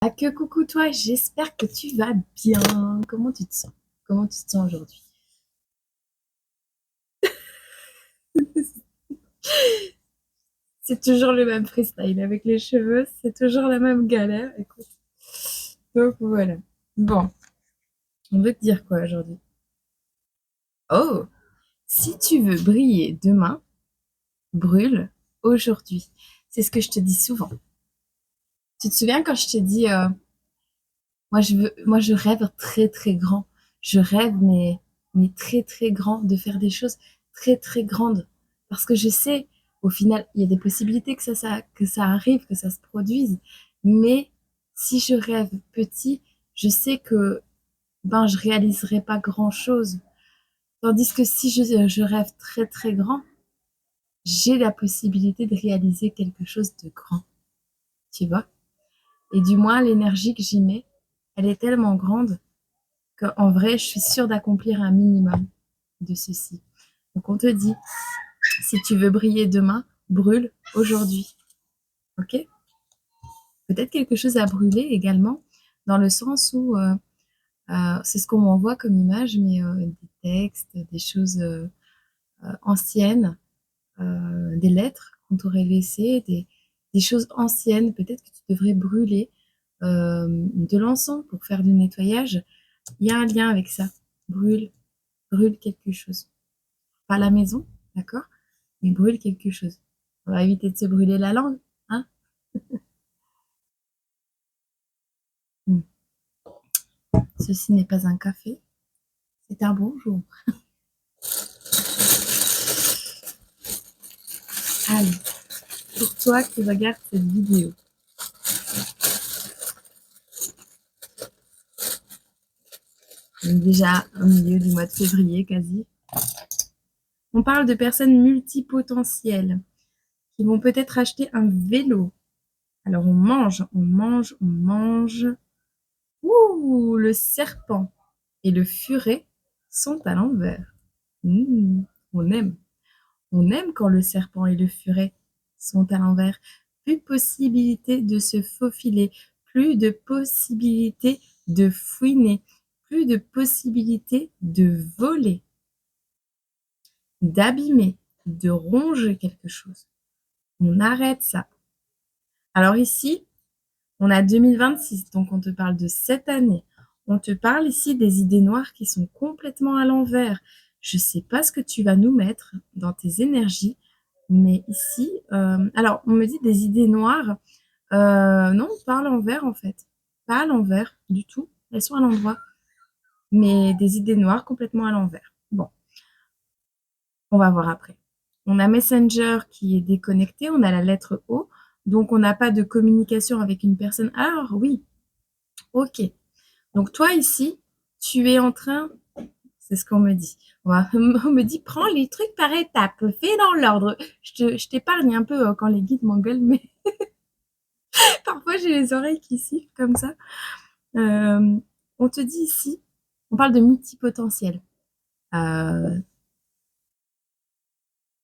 Ah que coucou toi, j'espère que tu vas bien. Comment tu te sens? Comment tu te sens aujourd'hui? C'est toujours le même freestyle avec les cheveux, c'est toujours la même galère. Écoute. Donc voilà. Bon, on veut te dire quoi aujourd'hui? Oh, si tu veux briller demain, brûle aujourd'hui. C'est ce que je te dis souvent. Tu te souviens quand je te dis, moi je rêve très très grand. Je rêve mais très très grand de faire des choses très très grandes. Parce que je sais, au final, il y a des possibilités que ça arrive, que ça se produise. Mais si je rêve petit, je sais que ben je réaliserai pas grand-chose. Tandis que si je rêve très très grand, j'ai la possibilité de réaliser quelque chose de grand. Tu vois? Et du moins, l'énergie que j'y mets, elle est tellement grande qu'en vrai, je suis sûre d'accomplir un minimum de ceci. Donc, on te dit, si tu veux briller demain, brûle aujourd'hui. OK? Peut-être quelque chose à brûler également, dans le sens où c'est ce qu'on m'envoie comme image, mais des textes, des choses anciennes, des lettres qu'on t'aurait laissées, des choses anciennes, peut-être que tu devrais brûler de l'encens pour faire du nettoyage. Il y a un lien avec ça. Brûle, brûle quelque chose. Pas la maison, d'accord? Mais brûle quelque chose. On va éviter de se brûler la langue, hein? Hmm. Ceci n'est pas un café, c'est un bonjour. Allez, pour toi qui regarde cette vidéo, on est déjà au milieu du mois de février quasi. On parle de personnes multipotentielles qui vont peut-être acheter un vélo. Alors on mange, on mange, on mange. Ouh, le serpent et le furet sont à l'envers. Mmh, on aime. On aime quand le serpent et le furet sont à l'envers. Plus de possibilité de se faufiler, plus de possibilité de fouiner, plus de possibilité de voler, d'abîmer, de ronger quelque chose. On arrête ça. Alors ici, on a 2026, donc on te parle de cette année. On te parle ici des idées noires qui sont complètement à l'envers. Je ne sais pas ce que tu vas nous mettre dans tes énergies, mais ici, alors on me dit des idées noires. Non, pas à l'envers en fait. Pas à l'envers du tout. Elles sont à l'endroit, mais des idées noires complètement à l'envers. Bon, on va voir après. On a Messenger qui est déconnecté, on a la lettre O, donc on n'a pas de communication avec une personne. Alors oui, ok. Donc toi ici, tu es en train, c'est ce qu'on me dit. On me dit, prends les trucs par étapes, fais dans l'ordre. Je t'épargne un peu quand les guides m'engueulent, mais parfois j'ai les oreilles qui sifflent comme ça. On te dit ici, on parle de multipotentiel. Euh,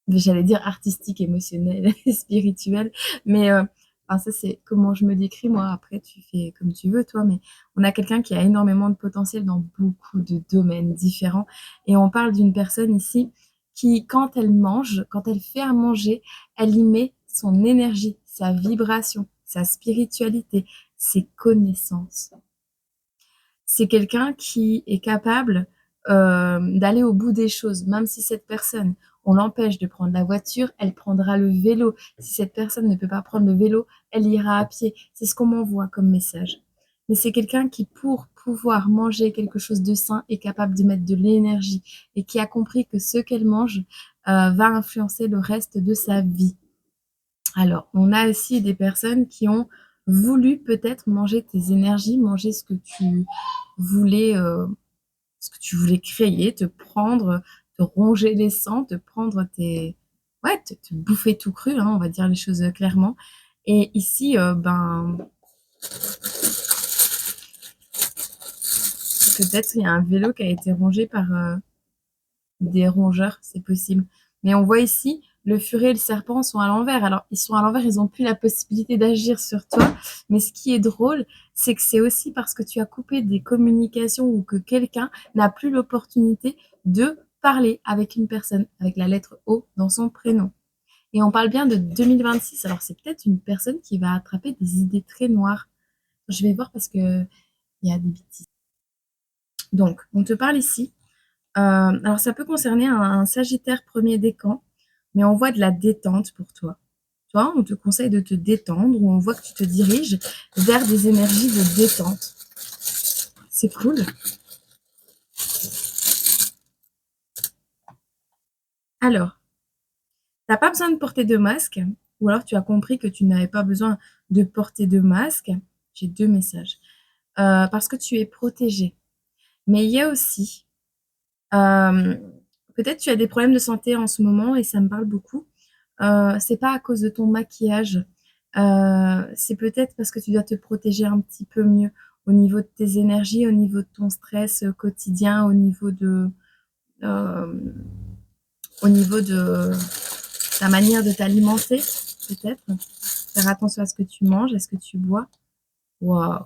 J'allais dire artistique, émotionnel, spirituel, mais enfin, ça c'est comment je me décris moi. Après, tu fais comme tu veux, toi, mais on a quelqu'un qui a énormément de potentiel dans beaucoup de domaines différents, et on parle d'une personne ici qui, quand elle mange, quand elle fait à manger, elle y met son énergie, sa vibration, sa spiritualité, ses connaissances. C'est quelqu'un qui est capable d'aller au bout des choses, même si cette personne, on l'empêche de prendre la voiture, elle prendra le vélo. Si cette personne ne peut pas prendre le vélo, elle ira à pied. C'est ce qu'on m'envoie comme message. Mais c'est quelqu'un qui, pour pouvoir manger quelque chose de sain, est capable de mettre de l'énergie et qui a compris que ce qu'elle mange va influencer le reste de sa vie. Alors, on a aussi des personnes qui ont voulu peut-être manger tes énergies, manger ce que tu voulais créer, te prendre, te ronger les sangs, te prendre ouais, te bouffer tout cru, hein, on va dire les choses clairement. Et ici, ben, peut-être il y a un vélo qui a été rongé par des rongeurs, c'est possible. Mais on voit ici le furet et le serpent sont à l'envers. Alors, ils sont à l'envers, ils ont plus la possibilité d'agir sur toi. Mais ce qui est drôle, c'est que c'est aussi parce que tu as coupé des communications ou que quelqu'un n'a plus l'opportunité de parler avec une personne avec la lettre O dans son prénom. Et on parle bien de 2026. Alors, c'est peut-être une personne qui va attraper des idées très noires. Je vais voir parce que il y a des bêtises. Donc, on te parle ici. Alors, ça peut concerner un Sagittaire premier décan, mais on voit de la détente pour toi. Toi, on te conseille de te détendre ou on voit que tu te diriges vers des énergies de détente. C'est cool. Alors, t'as pas besoin de porter de masque, ou alors tu as compris que tu n'avais pas besoin de porter de masque. J'ai deux messages. Parce que tu es protégé. Mais il y a aussi, euh, peut-être tu as des problèmes de santé en ce moment et ça me parle beaucoup. C'est pas à cause de ton maquillage. C'est peut-être parce que tu dois te protéger un petit peu mieux au niveau de tes énergies, au niveau de ton stress quotidien, euh, au niveau de ta manière de t'alimenter, peut-être. Faire attention à ce que tu manges, à ce que tu bois. Waouh.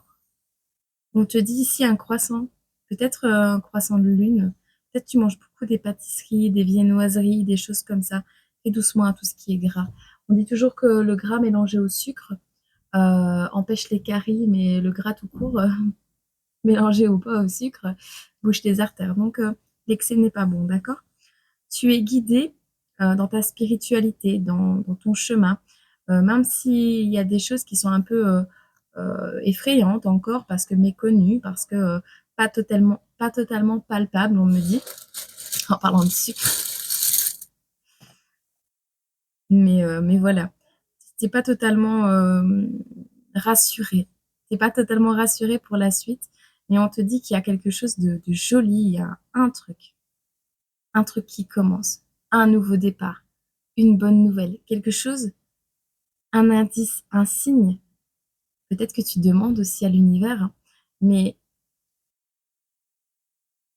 On te dit ici un croissant, peut-être un croissant de lune. Peut-être tu manges beaucoup des pâtisseries, des viennoiseries, des choses comme ça. Fais doucement à tout ce qui est gras. On dit toujours que le gras mélangé au sucre empêche les caries, mais le gras tout court, mélangé ou pas au sucre, bouche les artères. Donc, l'excès n'est pas bon, d'accord? Tu es guidé dans ta spiritualité, dans ton chemin, même s'il y a des choses qui sont un peu effrayantes encore, parce que méconnues, parce que pas totalement palpables, on me dit, en parlant de sucre. Mais voilà, t'es pas totalement rassuré. T'es pas totalement rassuré pour la suite, mais on te dit qu'il y a quelque chose de joli, il y a un truc qui commence, un nouveau départ, une bonne nouvelle, quelque chose, un indice, un signe. Peut-être que tu demandes aussi à l'univers, hein, mais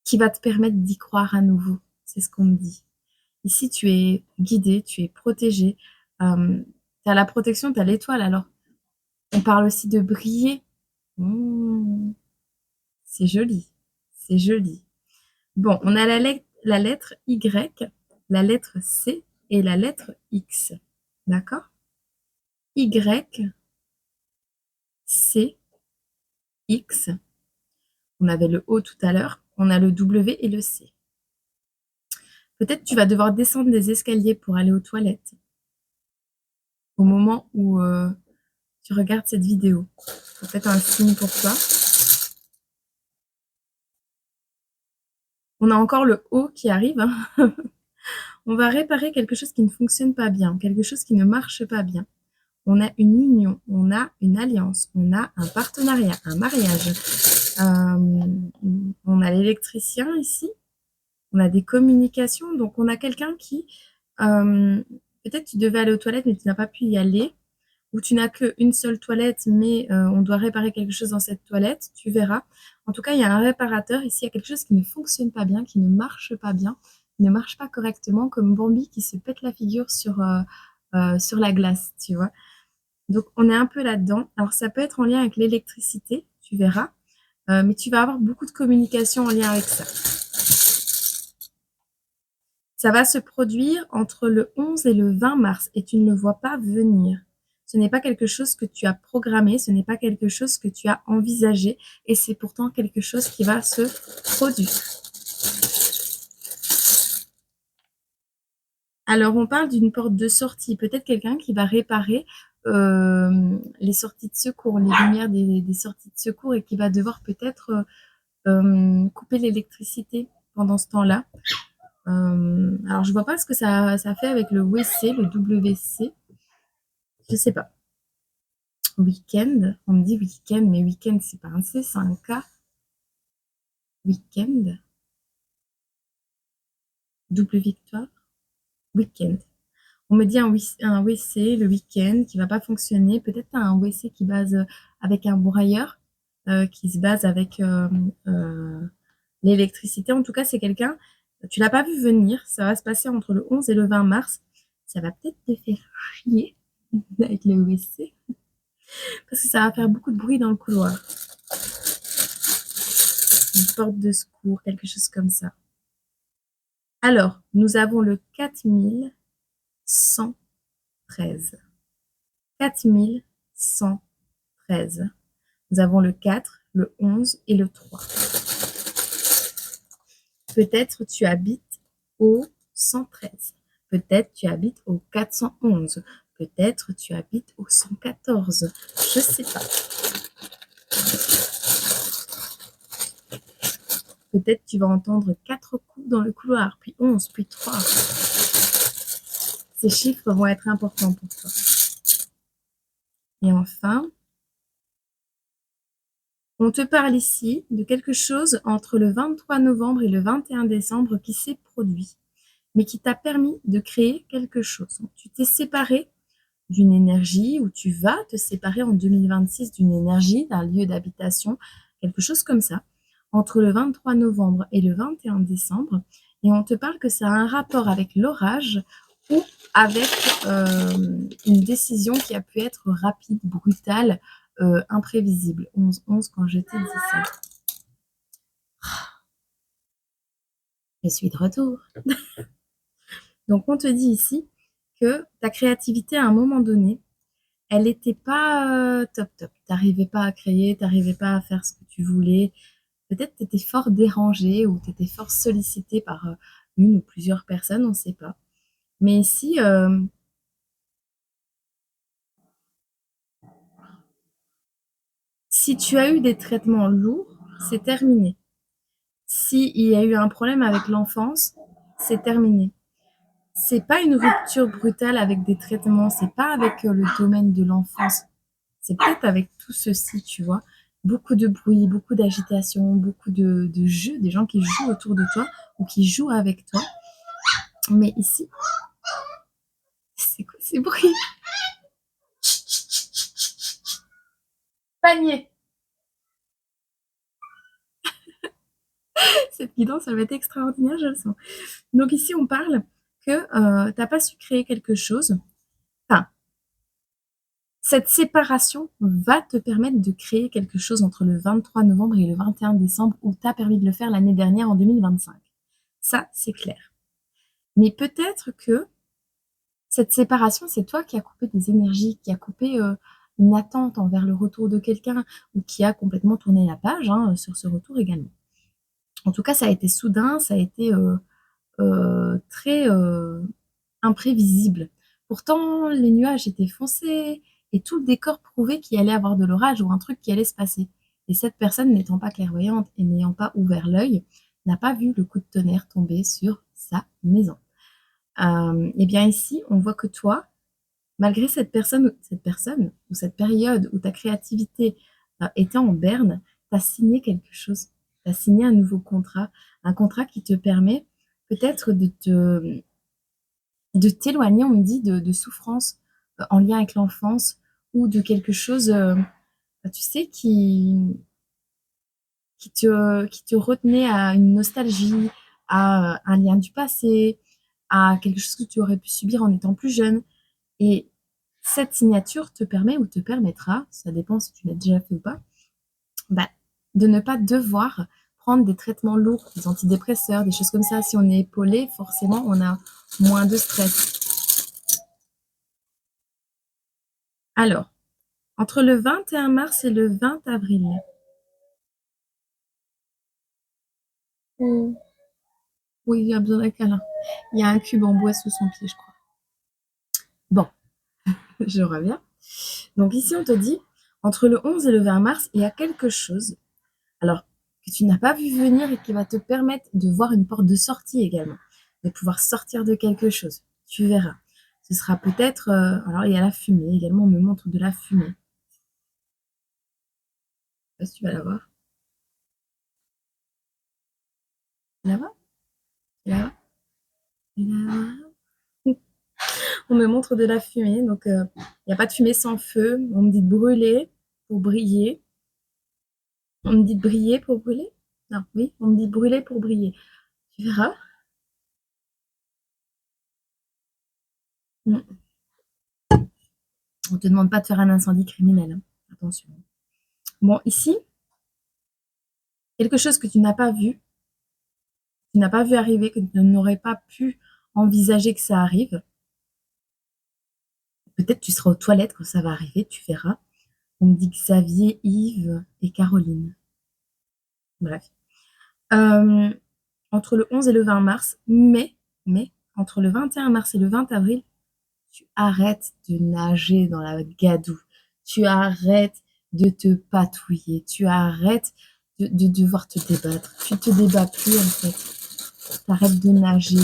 qui va te permettre d'y croire à nouveau. C'est ce qu'on me dit. Ici, tu es guidé, tu es protégé. Tu as la protection, tu as l'étoile. Alors, on parle aussi de briller. Mmh, c'est joli, c'est joli. Bon, on a la lettre Y, la lettre C et la lettre X. D'accord? Y, C, X. On avait le O tout à l'heure. On a le W et le C. Peut-être tu vas devoir descendre des escaliers pour aller aux toilettes au moment où tu regardes cette vidéo. C'est peut-être un signe pour toi. On a encore le O qui arrive, hein. On va réparer quelque chose qui ne fonctionne pas bien, quelque chose qui ne marche pas bien. On a une union, on a une alliance, on a un partenariat, un mariage. On a l'électricien ici, on a des communications, donc on a quelqu'un qui, peut-être tu devais aller aux toilettes mais tu n'as pas pu y aller, ou tu n'as qu'une seule toilette mais on doit réparer quelque chose dans cette toilette, tu verras. En tout cas, il y a un réparateur ici, il y a quelque chose qui ne fonctionne pas bien, qui ne marche pas bien, qui ne marche pas correctement, comme Bambi qui se pète la figure sur la glace, tu vois. Donc, on est un peu là-dedans. Alors, ça peut être en lien avec l'électricité, tu verras, mais tu vas avoir beaucoup de communication en lien avec ça. Ça va se produire entre le 11 et le 20 mars et tu ne le vois pas venir. Ce n'est pas quelque chose que tu as programmé, ce n'est pas quelque chose que tu as envisagé et c'est pourtant quelque chose qui va se produire. Alors, on parle d'une porte de sortie, peut-être quelqu'un qui va réparer les sorties de secours, les lumières des sorties de secours et qui va devoir peut-être couper l'électricité pendant ce temps-là. Alors, je vois pas ce que ça fait avec le WC, le WC. Je sais pas. Week-end, on me dit week-end, mais week-end, c'est pas un C, c'est un K. Week-end, double victoire, week-end. On me dit un WC, le week-end, qui va pas fonctionner. Peut-être un WC qui base avec un broyeur, qui se base avec l'électricité. En tout cas, c'est quelqu'un, tu l'as pas vu venir. Ça va se passer entre le 11 et le 20 mars. Ça va peut-être te faire chier avec le WC parce que ça va faire beaucoup de bruit dans le couloir. Une porte de secours, quelque chose comme ça. Alors, nous avons le 4113. 4113. Nous avons le 4, le 11 et le 3. Peut-être tu habites au 113. Peut-être tu habites au 411. Peut-être tu habites au 114. Je sais pas. Peut-être tu vas entendre 4 coups dans le couloir, puis 11, puis 3. Ces chiffres vont être importants pour toi. Et enfin, on te parle ici de quelque chose entre le 23 novembre et le 21 décembre qui s'est produit, mais qui t'a permis de créer quelque chose. Donc, tu t'es séparé d'une énergie, ou tu vas te séparer en 2026 d'une énergie, d'un lieu d'habitation, quelque chose comme ça, entre le 23 novembre et le 21 décembre. Et on te parle que ça a un rapport avec l'orage ou avec une décision qui a pu être rapide, brutale, imprévisible. 11-11 quand je t'ai dit ça. Je suis de retour. Donc on te dit ici que ta créativité à un moment donné, elle n'était pas top top. Tu n'arrivais pas à créer, tu n'arrivais pas à faire ce que tu voulais. Peut-être tu étais fort dérangé ou tu étais fort sollicité par une ou plusieurs personnes, on ne sait pas. Mais ici, si tu as eu des traitements lourds, c'est terminé. S'il y a eu un problème avec l'enfance, c'est terminé. C'est pas une rupture brutale avec des traitements, c'est pas avec le domaine de l'enfance. C'est peut-être avec tout ceci, tu vois. Beaucoup de bruit, beaucoup d'agitation, beaucoup de jeux, des gens qui jouent autour de toi ou qui jouent avec toi. Mais ici, c'est quoi ces bruits? Panier. Cette guidance, elle va être extraordinaire, je le sens. Donc ici, on parle que tu n'as pas su créer quelque chose. Enfin, cette séparation va te permettre de créer quelque chose entre le 23 novembre et le 21 décembre, où tu as permis de le faire l'année dernière en 2025. Ça, c'est clair. Mais peut-être que cette séparation, c'est toi qui as coupé des énergies, qui a coupé une attente envers le retour de quelqu'un, ou qui a complètement tourné la page sur ce retour également. En tout cas, ça a été soudain, ça a été très imprévisible. Pourtant, les nuages étaient foncés et tout le décor prouvait qu'il allait avoir de l'orage ou un truc qui allait se passer. Et cette personne, n'étant pas clairvoyante et n'ayant pas ouvert l'œil, n'a pas vu le coup de tonnerre tomber sur sa maison. Et bien ici, on voit que toi, malgré cette personne ou cette période où ta créativité était en berne, tu as signé quelque chose. Tu as signé un contrat qui te permet peut-être de t'éloigner, on me dit, de souffrances en lien avec l'enfance ou de quelque chose, tu sais, qui te retenait à une nostalgie, à un lien du passé, à quelque chose que tu aurais pu subir en étant plus jeune. Et cette signature te permet ou te permettra, ça dépend si tu l'as déjà fait ou pas, bah, de ne pas devoir prendre des traitements lourds, des antidépresseurs, des choses comme ça. Si on est épaulé, forcément, on a moins de stress. Alors, entre le 21 mars et le 20 avril. Oh, oui, il y a besoin d'un câlin. Il y a un cube en bois sous son pied, je crois. Bon, je reviens. Donc ici, on te dit, entre le 11 et le 20 mars, il y a quelque chose, alors, que tu n'as pas vu venir et qui va te permettre de voir une porte de sortie également, de pouvoir sortir de quelque chose. Tu verras. Ce sera peut-être, alors il y a la fumée également, on me montre de la fumée. Je sais pas si tu vas la voir. Là-bas? Là-bas? Là-bas? On me montre de la fumée, donc il n'y a pas de fumée sans feu. On me dit de brûler pour briller. On me dit de briller pour brûler? Non, oui, on me dit de brûler pour briller. Tu verras. Mmh. On te demande pas de faire un incendie criminel, hein. Attention. Bon, ici, quelque chose que tu n'as pas vu arriver, que tu n'aurais pas pu envisager que ça arrive. Peut-être tu seras aux toilettes quand ça va arriver, tu verras. On me dit Xavier, Yves et Caroline. Bref. Euh, Entre le 11 et le 20 mars, mais entre le 21 mars et le 20 avril, tu arrêtes de nager dans la gadoue. Tu arrêtes de te patouiller. Tu arrêtes de devoir te débattre. Tu te débats plus, en fait. T'arrêtes de nager,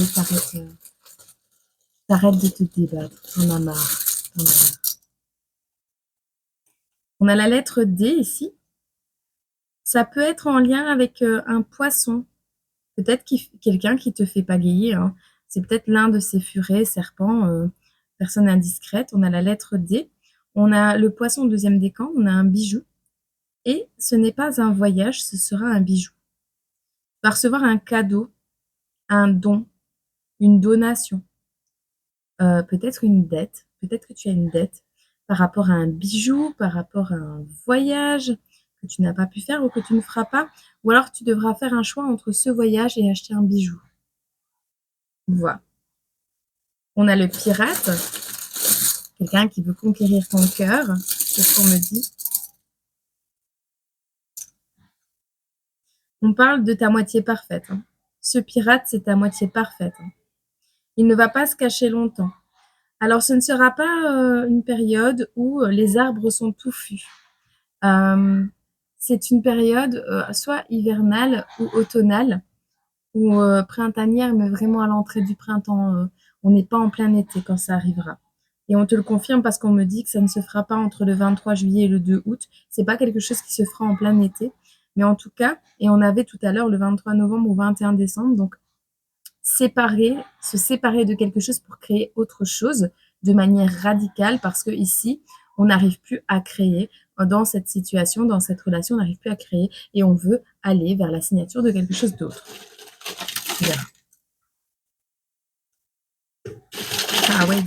t'arrêtes de te débattre. T'en as marre. T'en as marre. On a la lettre D ici. Ça peut être en lien avec un poisson. Peut-être quelqu'un qui te fait pagayer, hein. C'est peut-être l'un de ces furets, serpents, personne indiscrète. On a la lettre D. On a le poisson au deuxième décan. On a un bijou. Et ce n'est pas un voyage, ce sera un bijou. Tu vas recevoir un cadeau, un don, une donation, peut-être une dette. Peut-être que tu as une dette par rapport à un bijou, par rapport à un voyage que tu n'as pas pu faire ou que tu ne feras pas. Ou alors tu devras faire un choix entre ce voyage et acheter un bijou. Voilà. On a le pirate, quelqu'un qui veut conquérir ton cœur, c'est ce qu'on me dit. On parle de ta moitié parfaite, hein. Ce pirate, c'est ta moitié parfaite, hein. Il ne va pas se cacher longtemps. Alors, ce ne sera pas une période où les arbres sont touffus. C'est une période soit hivernale ou automnale ou printanière, mais vraiment à l'entrée du printemps. On n'est pas en plein été quand ça arrivera. Et on te le confirme parce qu'on me dit que ça ne se fera pas entre le 23 juillet et le 2 août. C'est pas quelque chose qui se fera en plein été. Mais en tout cas, et on avait tout à l'heure le 23 novembre ou 21 décembre, donc se séparer de quelque chose pour créer autre chose de manière radicale parce que ici, on n'arrive plus à créer dans cette situation, dans cette relation, on n'arrive plus à créer et on veut aller vers la signature de quelque chose d'autre. Voilà. Ah ouais,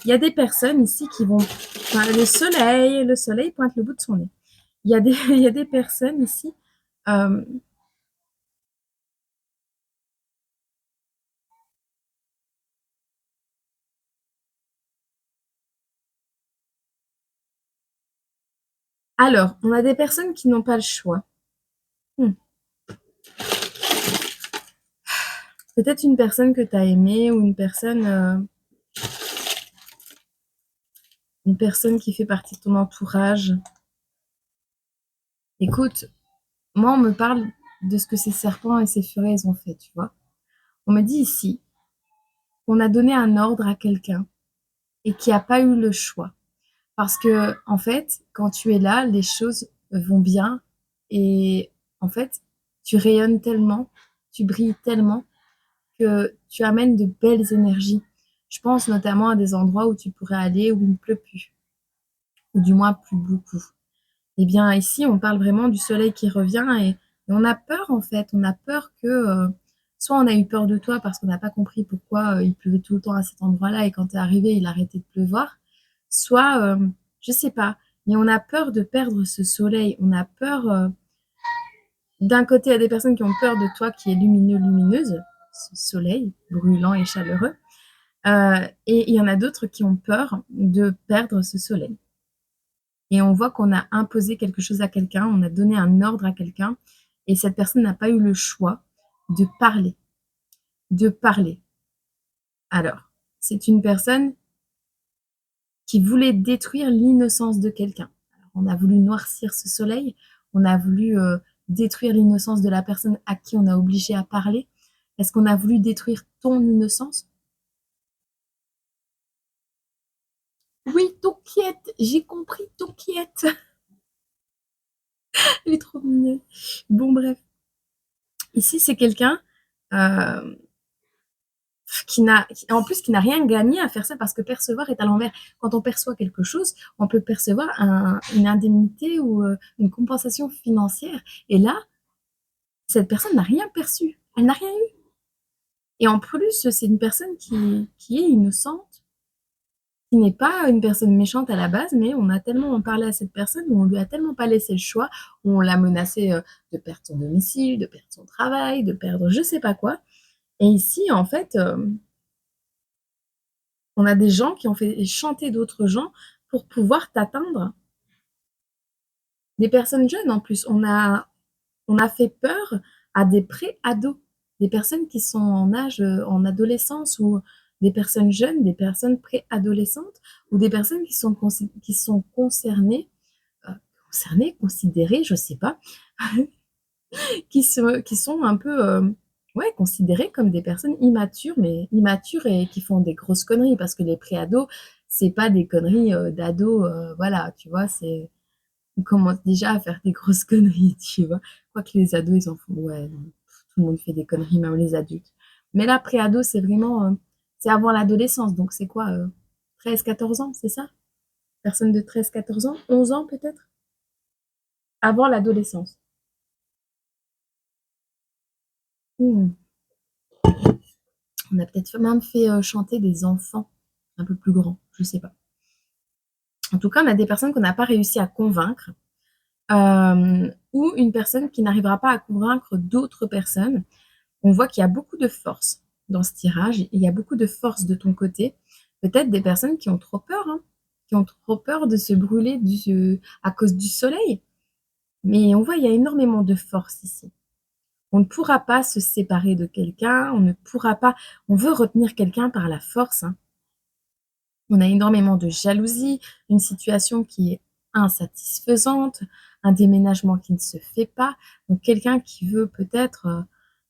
il y a des personnes ici qui vont... Enfin, le soleil pointe le bout de son nez. Il y a des personnes ici... Alors, on a des personnes qui n'ont pas le choix. Peut-être une personne que tu as aimée ou une personne qui fait partie de ton entourage. Écoute, moi, on me parle de ce que ces serpents et ces furets ont fait, tu vois. On me dit ici qu'on a donné un ordre à quelqu'un et qui n'a pas eu le choix. Parce que, en fait, quand tu es là, les choses vont bien et, en fait, tu rayonnes tellement, tu brilles tellement que tu amènes de belles énergies. Je pense notamment à des endroits où tu pourrais aller où il ne pleut plus, ou du moins plus beaucoup. Eh bien, ici, on parle vraiment du soleil qui revient et on a peur, en fait. On a peur que, soit on a eu peur de toi parce qu'on n'a pas compris pourquoi il pleuvait tout le temps à cet endroit-là et quand tu es arrivé, il a arrêté de pleuvoir. Soit, je sais pas, mais on a peur de perdre ce soleil. On a peur, d'un côté, il y a des personnes qui ont peur de toi qui est lumineux, lumineuse, ce soleil brûlant et chaleureux. Et il y en a d'autres qui ont peur de perdre ce soleil. Et on voit qu'on a imposé quelque chose à quelqu'un, on a donné un ordre à quelqu'un, et cette personne n'a pas eu le choix de parler. De parler. Alors, c'est une personne qui voulait détruire l'innocence de quelqu'un. On a voulu noircir ce soleil, on a voulu détruire l'innocence de la personne à qui on a obligé à parler. Est-ce qu'on a voulu détruire ton innocence? Oui, t'inquiète, j'ai compris, t'inquiète. Elle est trop mignonne. Bon, bref. Ici, c'est quelqu'un euh, en plus, qui n'a rien gagné à faire ça parce que percevoir est à l'envers. Quand on perçoit quelque chose, on peut percevoir une indemnité ou une compensation financière. Et là, cette personne n'a rien perçu. Elle n'a rien eu. Et en plus, c'est une personne qui est innocente. qui n'est pas une personne méchante à la base, mais on a tellement parlé à cette personne, ou on lui a tellement pas laissé le choix, ou on l'a menacé de perdre son domicile, de perdre son travail, de perdre je sais pas quoi. Et ici, en fait, on a des gens qui ont fait chanter d'autres gens pour pouvoir t'atteindre. Des personnes jeunes en plus. On a fait peur à des pré-ados, des personnes qui sont en âge, en adolescence, ou des personnes jeunes, des personnes pré-adolescentes, ou des personnes qui sont concernées, considérées, je sais pas, qui sont un peu, ouais, considérées comme des personnes immatures, mais immatures et qui font des grosses conneries, parce que les pré-ados, c'est pas des conneries d'ados, voilà, tu vois, ils commencent déjà à faire des grosses conneries, tu vois. Quoique les ados, ils en font, ouais, non, tout le monde fait des conneries, même les adultes. Mais là, pré-ado, c'est vraiment, c'est avant l'adolescence, donc c'est quoi, 13-14 ans, c'est ça? Personne de 13-14 ans, 11 ans peut-être? Avant l'adolescence. Hmm. On a peut-être même fait chanter des enfants un peu plus grands, je sais pas. En tout cas, on a des personnes qu'on n'a pas réussi à convaincre, ou une personne qui n'arrivera pas à convaincre d'autres personnes. On voit qu'il y a beaucoup de force dans ce tirage. Il y a beaucoup de force de ton côté. Peut-être des personnes qui ont trop peur, hein, qui ont trop peur de se brûler à cause du soleil. Mais on voit, il y a énormément de force ici. On ne pourra pas se séparer de quelqu'un, on ne pourra pas, on veut retenir quelqu'un par la force, hein. On a énormément de jalousie, une situation qui est insatisfaisante, un déménagement qui ne se fait pas. Donc quelqu'un qui veut peut-être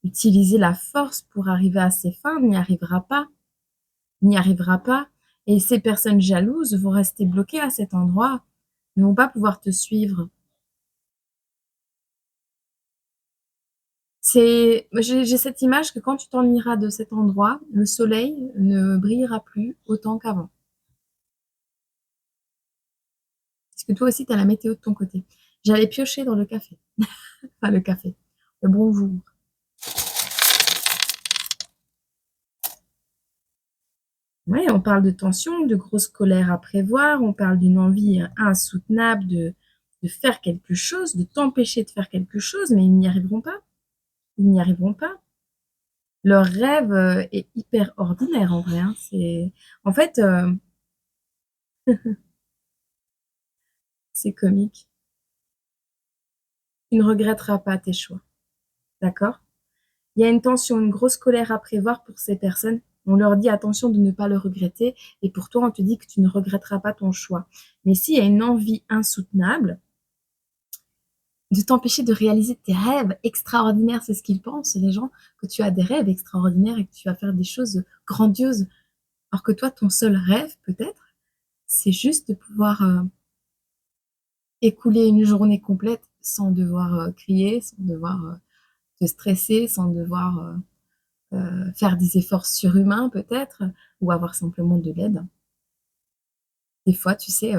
utiliser la force pour arriver à ses fins n'y arrivera pas, n'y arrivera pas. Et ces personnes jalouses vont rester bloquées à cet endroit, ne vont pas pouvoir te suivre. J'ai cette image que quand tu t'en iras de cet endroit, le soleil ne brillera plus autant qu'avant. Parce que toi aussi, tu as la météo de ton côté. J'allais piocher dans le café. Enfin, le café. Le bonjour. Ouais, on parle de tension, de grosse colère à prévoir, on parle d'une envie insoutenable de faire quelque chose, de t'empêcher de faire quelque chose, mais ils n'y arriveront pas. Ils n'y arriveront pas. Leur rêve est hyper ordinaire en vrai, hein. En fait, c'est comique. Tu ne regretteras pas tes choix, d'accord? Il y a une tension, une grosse colère à prévoir pour ces personnes. On leur dit attention de ne pas le regretter, et pour toi, on te dit que tu ne regretteras pas ton choix. Mais s'il y a une envie insoutenable de t'empêcher de réaliser tes rêves extraordinaires, c'est ce qu'ils pensent, les gens, que tu as des rêves extraordinaires et que tu vas faire des choses grandioses. Alors que toi, ton seul rêve, peut-être, c'est juste de pouvoir écouler une journée complète sans devoir crier, sans devoir te stresser, sans devoir faire des efforts surhumains peut-être, ou avoir simplement de l'aide. Des fois, tu sais,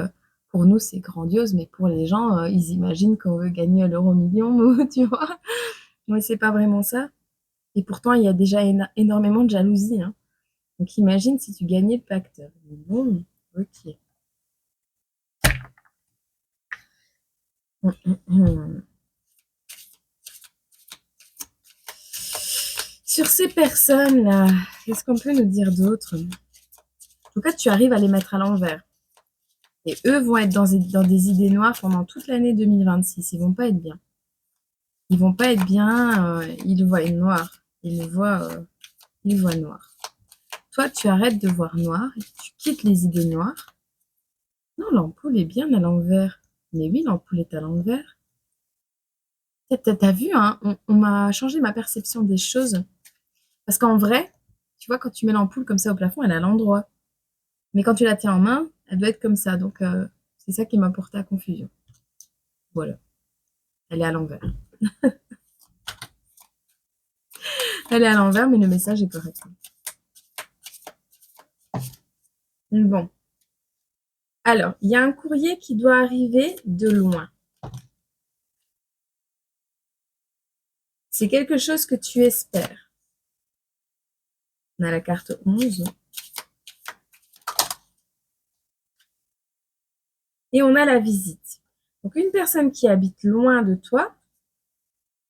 pour nous, c'est grandiose, mais pour les gens, ils imaginent qu'on veut gagner l'euro-million, ou tu vois. Mais c'est pas vraiment ça. Et pourtant, il y a déjà énormément de jalousie, hein. Donc imagine si tu gagnais le pacte. Bon, ok. Sur ces personnes-là, qu'est-ce qu'on peut nous dire d'autre? En tout cas, tu arrives à les mettre à l'envers. Et eux vont être dans des idées noires pendant toute l'année 2026. Ils vont pas être bien. Ils vont pas être bien. Ils voient noir. Ils voient noir. Toi, tu arrêtes de voir noir. Tu quittes les idées noires. Non, l'ampoule est bien à l'envers. Mais oui, l'ampoule est à l'envers. T'as vu, hein, on m'a changé ma perception des choses. Parce qu'en vrai, tu vois, quand tu mets l'ampoule comme ça au plafond, elle est à l'endroit. Mais quand tu la tiens en main, elle doit être comme ça. Donc, c'est ça qui m'a porté à confusion. Voilà. Elle est à l'envers. Elle est à l'envers, mais le message est correct. Bon. Alors, il y a un courrier qui doit arriver de loin. C'est quelque chose que tu espères. On a la carte 11. Et on a la visite. Donc une personne qui habite loin de toi,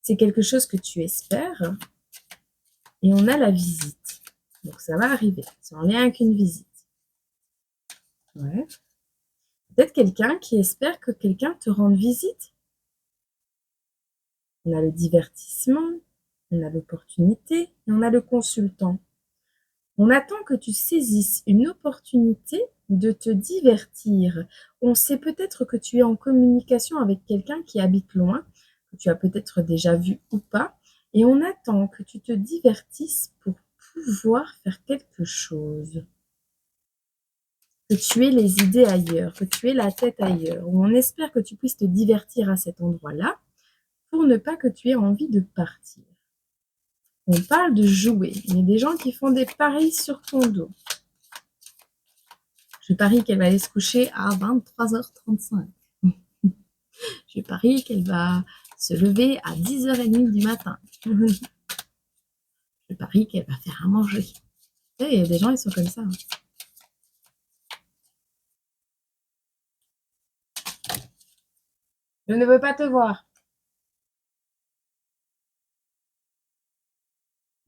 c'est quelque chose que tu espères. Et on a la visite. Donc ça va arriver. C'est en lien avec une visite. Ouais. Peut-être quelqu'un qui espère que quelqu'un te rende visite. On a le divertissement, on a l'opportunité et on a le consultant. On attend que tu saisisses une opportunité de te divertir. On sait peut-être que tu es en communication avec quelqu'un qui habite loin, que tu as peut-être déjà vu ou pas, et on attend que tu te divertisses pour pouvoir faire quelque chose. Que tu aies les idées ailleurs, que tu aies la tête ailleurs, ou on espère que tu puisses te divertir à cet endroit-là pour ne pas que tu aies envie de partir. On parle de jouer. Il y a des gens qui font des paris sur ton dos. Je parie qu'elle va aller se coucher à 23h35. Je parie qu'elle va se lever à 10h30 du matin. Je parie qu'elle va faire à manger. Il y a des gens, ils sont comme ça. Je ne veux pas te voir.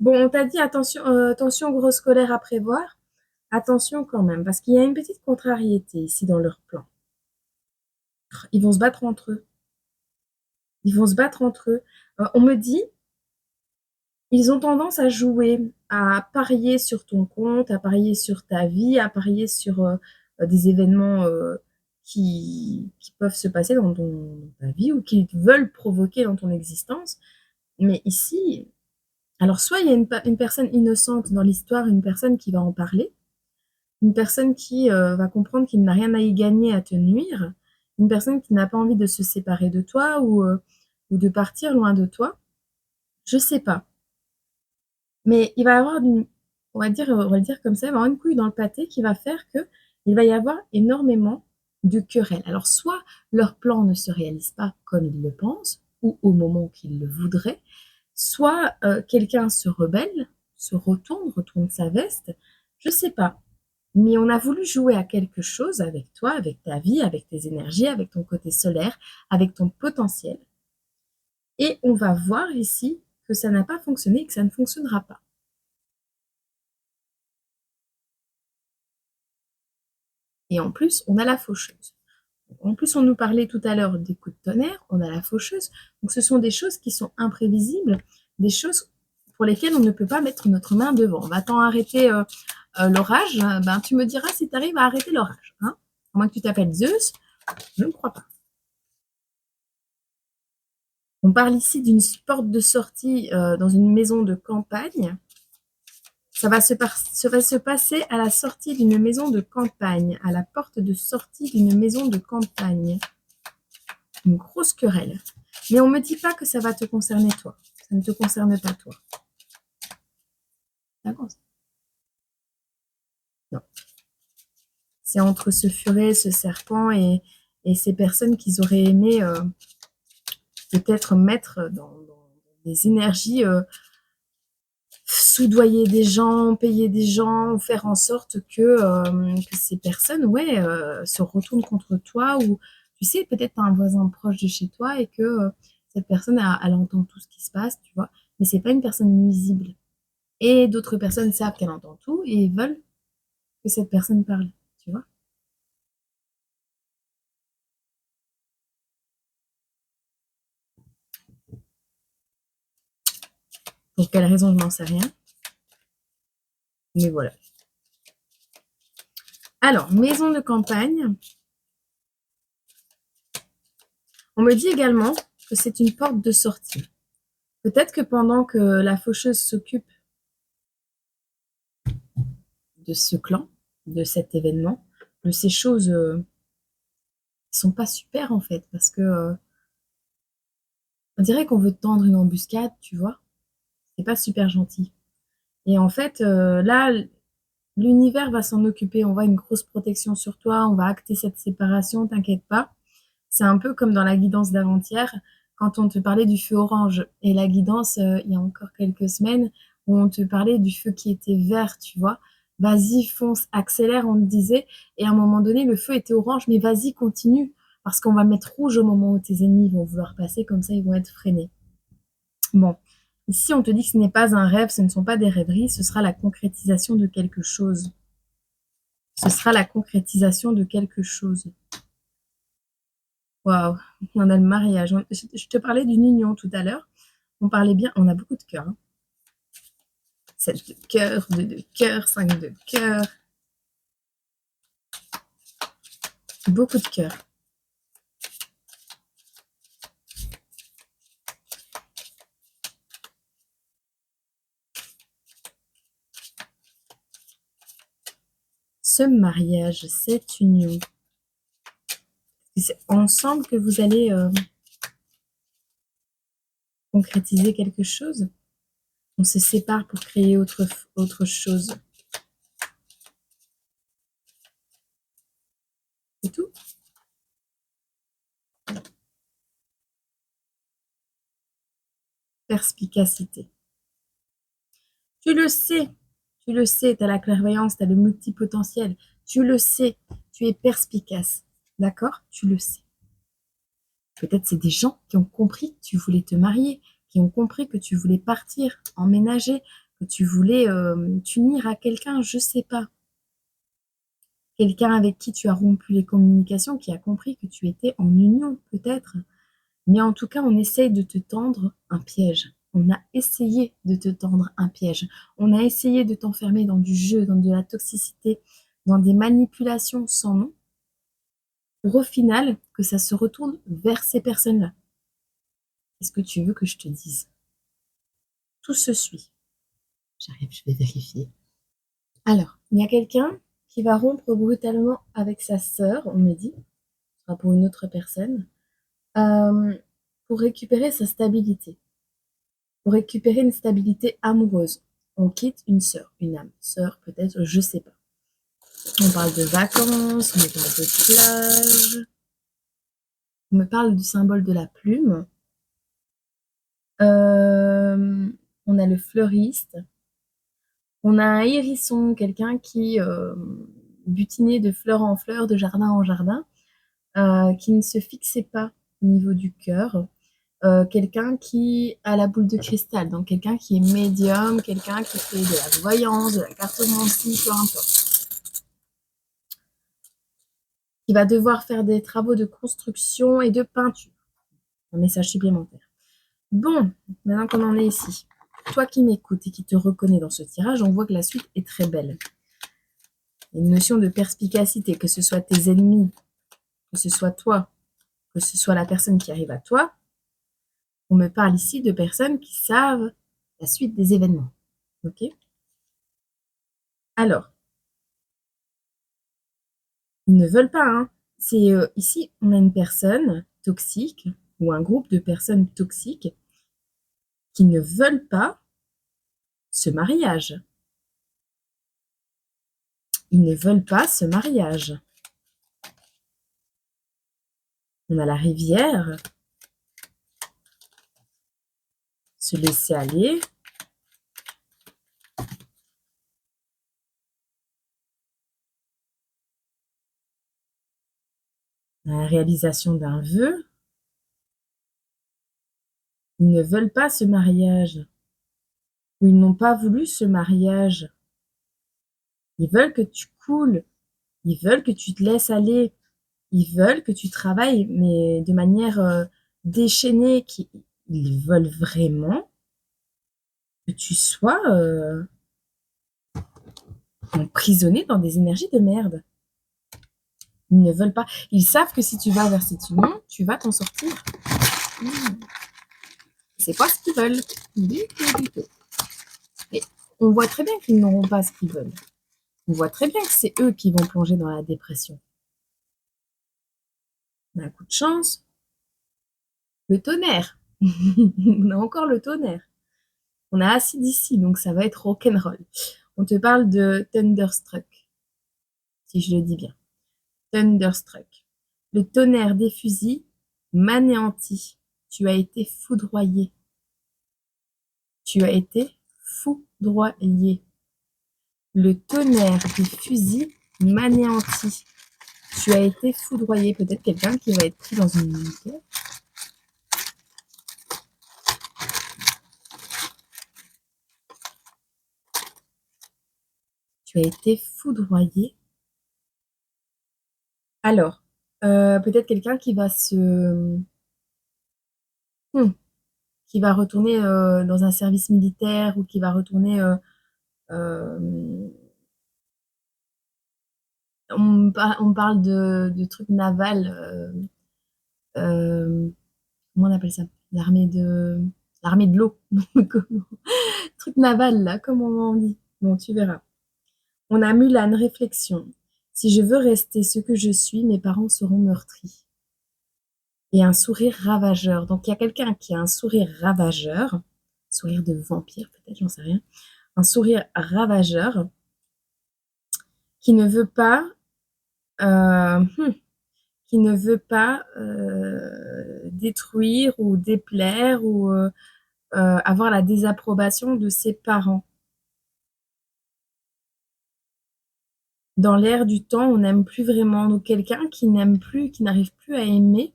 Bon, on t'a dit attention, attention grosse colère à prévoir. Attention quand même, parce qu'il y a une petite contrariété ici dans leur plan. Ils vont se battre entre eux. Ils vont se battre entre eux. On me dit, ils ont tendance à jouer, à parier sur ton compte, à parier sur ta vie, à parier sur des événements qui peuvent se passer dans ta vie ou qu'ils veulent provoquer dans ton existence. Mais ici, alors soit il y a une personne innocente dans l'histoire, une personne qui va en parler, une personne qui va comprendre qu'il n'a rien à y gagner à te nuire, une personne qui n'a pas envie de se séparer de toi ou de partir loin de toi. Je sais pas. Mais il va y avoir on va le dire comme ça, il va y avoir une couille dans le pâté qui va faire que il va y avoir énormément de querelles. Alors, soit leur plan ne se réalise pas comme ils le pensent, ou au moment qu'ils le voudraient, soit quelqu'un se rebelle, se retourne sa veste, je sais pas. Mais on a voulu jouer à quelque chose avec toi, avec ta vie, avec tes énergies, avec ton côté solaire, avec ton potentiel. Et on va voir ici que ça n'a pas fonctionné et que ça ne fonctionnera pas. Et en plus, on a la faucheuse. En plus, on nous parlait tout à l'heure des coups de tonnerre, on a la faucheuse. Donc, ce sont des choses qui sont imprévisibles, des choses pour lesquelles on ne peut pas mettre notre main devant. Va-t-on arrêter l'orage? Ben, tu me diras si tu arrives à arrêter l'orage. Hein, à moins que tu t'appelles Zeus, je ne crois pas. On parle ici d'une porte de sortie dans une maison de campagne. Ça va se passer à la sortie d'une maison de campagne, à la porte de sortie d'une maison de campagne. Une grosse querelle. Mais on ne me dit pas que ça va te concerner toi. Ça ne te concerne pas toi. D'accord? Non. C'est entre ce furet, ce serpent et ces personnes qu'ils auraient aimé peut-être mettre dans des énergies, soudoyer des gens, payer des gens, faire en sorte que ces personnes se retournent contre toi ou tu sais, peut-être tu as un voisin proche de chez toi et que cette personne, elle entend tout ce qui se passe, tu vois, mais c'est pas une personne nuisible. Et d'autres personnes savent qu'elle entend tout et veulent que cette personne parle, tu vois. Pour quelle raison, je n'en sais rien. Mais voilà. Alors, maison de campagne. On me dit également que c'est une porte de sortie. Peut-être que pendant que la faucheuse s'occupe de ce clan, de cet événement, de ces choses qui sont pas super en fait, parce que on dirait qu'on veut te tendre une embuscade, tu vois. C'est pas super gentil. Et en fait, là, l'univers va s'en occuper. On voit une grosse protection sur toi. On va acter cette séparation, t'inquiète pas. C'est un peu comme dans la guidance d'avant-hier, quand on te parlait du feu orange. Et la guidance, il y a encore quelques semaines, où on te parlait du feu qui était vert, tu vois. vas-y, fonce, accélère, on te disait. Et à un moment donné, le feu était orange, mais vas-y, continue. Parce qu'on va mettre rouge au moment où tes ennemis vont vouloir passer, comme ça, ils vont être freinés. Bon, ici, on te dit que ce n'est pas un rêve, ce ne sont pas des rêveries, ce sera la concrétisation de quelque chose. Ce sera la concrétisation de quelque chose. Waouh, on a le mariage. Je te parlais d'une union tout à l'heure. On parlait bien, on a beaucoup de cœur. Hein. 7 de cœur, 2 de cœur, 5 de cœur. Beaucoup de cœur. Ce mariage, cette union, c'est ensemble que vous allez concrétiser quelque chose. On se sépare pour créer autre chose. C'est tout. Perspicacité. Tu le sais, tu as la clairvoyance, tu as le multipotentiel, tu le sais, tu es perspicace, d'accord? Tu le sais. Peut-être c'est des gens qui ont compris que tu voulais te marier, qui ont compris que tu voulais partir, emménager, que tu voulais t'unir à quelqu'un, je sais pas. Quelqu'un avec qui tu as rompu les communications, qui a compris que tu étais en union, peut-être. Mais en tout cas, on essaye de te tendre un piège. On a essayé de te tendre un piège. On a essayé de t'enfermer dans du jeu, dans de la toxicité, dans des manipulations sans nom, pour au final que ça se retourne vers ces personnes-là. Qu'est-ce que tu veux que je te dise? Tout se suit. J'arrive, je vais vérifier. Alors, il y a quelqu'un qui va rompre brutalement avec sa sœur, on me dit, ce sera pour une autre personne, pour récupérer sa stabilité. Pour récupérer une stabilité amoureuse. On quitte une sœur, une âme sœur peut-être, je sais pas. On parle de vacances, on me parle de plage, on me parle du symbole de la plume. On a le fleuriste. On a un hérisson, quelqu'un qui butinait de fleur en fleur, de jardin en jardin, qui ne se fixait pas au niveau du cœur. Quelqu'un qui a la boule de cristal, donc quelqu'un qui est médium, quelqu'un qui fait de la voyance, de la cartomancie, peu importe. Qui va devoir faire des travaux de construction et de peinture. Un message supplémentaire. Bon, maintenant qu'on en est ici, toi qui m'écoutes et qui te reconnais dans ce tirage, on voit que la suite est très belle. Il y a une notion de perspicacité, que ce soit tes ennemis, que ce soit toi, que ce soit la personne qui arrive à toi. On me parle ici de personnes qui savent la suite des événements. Ok? Alors, ils ne veulent pas. Hein. C'est ici, on a une personne toxique ou un groupe de personnes toxiques qui ne veulent pas ce mariage. Ils ne veulent pas ce mariage. On a la rivière, se laisser aller. La réalisation d'un vœu. Ils ne veulent pas ce mariage. Ou ils n'ont pas voulu ce mariage. Ils veulent que tu coules. Ils veulent que tu te laisses aller. Ils veulent que tu travailles, mais de manière déchaînée. Ils veulent vraiment que tu sois emprisonné dans des énergies de merde. Ils ne veulent pas. Ils savent que si tu vas vers cette union, tu vas t'en sortir. C'est pas ce qu'ils veulent. Du tout. Et on voit très bien qu'ils n'auront pas ce qu'ils veulent. On voit très bien que c'est eux qui vont plonger dans la dépression. On a un coup de chance. Le tonnerre. On a encore le tonnerre. On a acide ici, donc ça va être rock'n'roll. On te parle de Thunderstruck, si je le dis bien. Thunderstruck. Le tonnerre des fusils m'anéantit. Tu as été foudroyé. Tu as été foudroyé. Le tonnerre des fusils m'anéantit. Tu as été foudroyé. Peut-être quelqu'un qui va être pris dans une guerre. Tu as été foudroyé. Alors, peut-être quelqu'un qui va qui va retourner dans un service militaire ou qui va retourner. On parle de trucs navals. Comment on appelle ça? L'armée de l'eau. Truc naval, là, comment on dit? Bon, tu verras. On a Mulan, réflexion. Si je veux rester ce que je suis, mes parents seront meurtris. Et un sourire ravageur. Donc, il y a quelqu'un qui a un sourire ravageur, sourire de vampire peut-être, j'en sais rien, un sourire ravageur qui ne veut pas, euh, hmm, qui ne veut pas détruire ou déplaire ou avoir la désapprobation de ses parents. Dans l'air du temps, on n'aime plus vraiment. Donc, quelqu'un qui n'aime plus, qui n'arrive plus à aimer.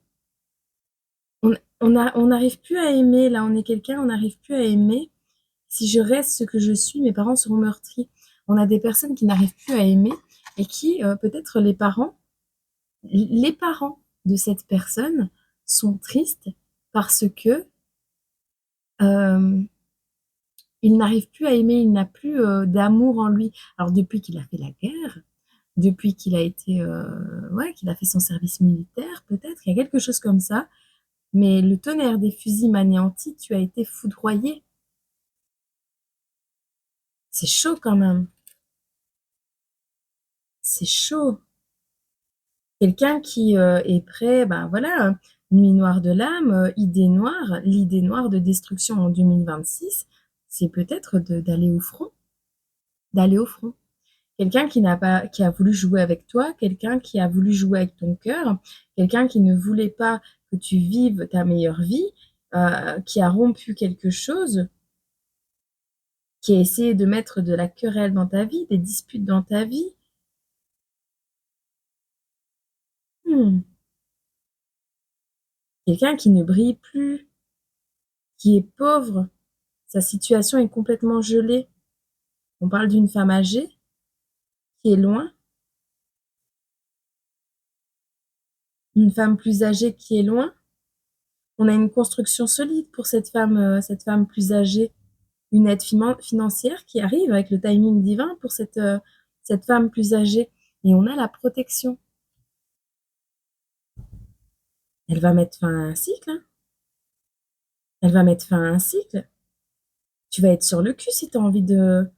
On n'arrive plus à aimer, là, on est quelqu'un, on n'arrive plus à aimer. Si je reste ce que je suis, mes parents seront meurtris. On a des personnes qui n'arrivent plus à aimer et qui, peut-être les parents de cette personne sont tristes parce que il n'arrive plus à aimer, il n'a plus d'amour en lui. Alors depuis qu'il a fait la guerre, depuis qu'il a été, qu'il a fait son service militaire, peut-être, il y a quelque chose comme ça. Mais le tonnerre des fusils m'anéantit, tu as été foudroyé. C'est chaud quand même. C'est chaud. Quelqu'un qui est prêt, ben voilà, nuit noire de l'âme, idée noire, l'idée noire de destruction en 2026, c'est peut-être d'aller au front, d'aller au front. Quelqu'un qui a voulu jouer avec toi, quelqu'un qui a voulu jouer avec ton cœur, quelqu'un qui ne voulait pas que tu vives ta meilleure vie, qui a rompu quelque chose, qui a essayé de mettre de la querelle dans ta vie, des disputes dans ta vie. Hmm. Quelqu'un qui ne brille plus, qui est pauvre, sa situation est complètement gelée. On parle d'une femme âgée qui est loin, une femme plus âgée qui est loin. On a une construction solide pour cette femme plus âgée, une aide financière qui arrive avec le timing divin pour cette femme plus âgée. Et on a la protection. Elle va mettre fin à un cycle. Hein. Elle va mettre fin à un cycle. Tu vas être sur le cul si tu as envie de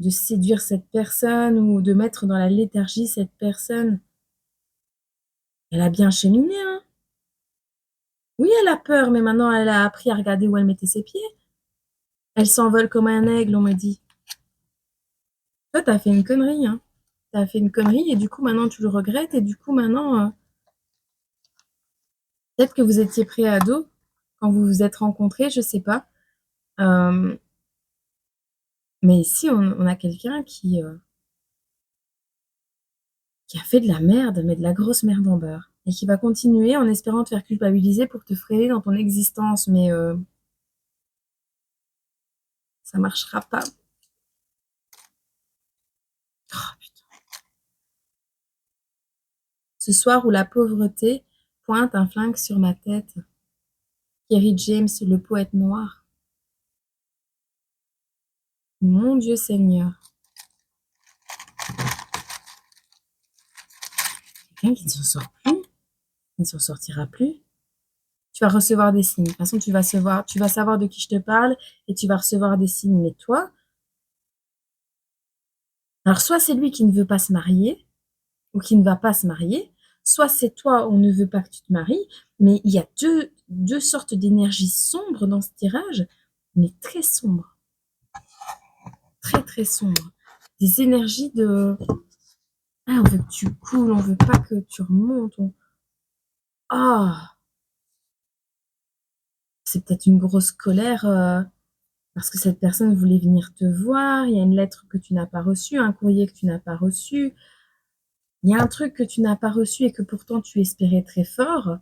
séduire cette personne ou de mettre dans la léthargie cette personne. Elle a bien cheminé, hein. Oui, elle a peur, mais maintenant elle a appris à regarder où elle mettait ses pieds. Elle s'envole comme un aigle, on me dit. Toi, t'as fait une connerie, hein. T'as fait une connerie et du coup, maintenant, tu le regrettes. Et du coup, maintenant, peut-être que vous étiez pré-ado quand vous vous êtes rencontrés, je sais pas. Euh, mais ici, on a quelqu'un qui a fait de la merde, mais de la grosse merde en beurre. Et qui va continuer en espérant te faire culpabiliser pour te freiner dans ton existence. Mais ça marchera pas. Oh, putain. Ce soir où la pauvreté pointe un flingue sur ma tête. Kerry James, le poète noir. Mon Dieu Seigneur. Quelqu'un qui ne s'en sort plus, qui ne s'en sortira plus. Tu vas recevoir des signes. De toute façon, tu vas savoir de qui je te parle et tu vas recevoir des signes. Mais toi, alors soit c'est lui qui ne veut pas se marier ou qui ne va pas se marier, soit c'est toi, on ne veut pas que tu te maries, mais il y a deux sortes d'énergie sombres dans ce tirage, mais très sombres. Très, très sombres. Des énergies de... Ah, on veut que tu coules, on veut pas que tu remontes. Ah, c'est peut-être une grosse colère Parce que cette personne voulait venir te voir, il y a une lettre que tu n'as pas reçue, un courrier que tu n'as pas reçu, il y a un truc que tu n'as pas reçu et que pourtant tu espérais très fort,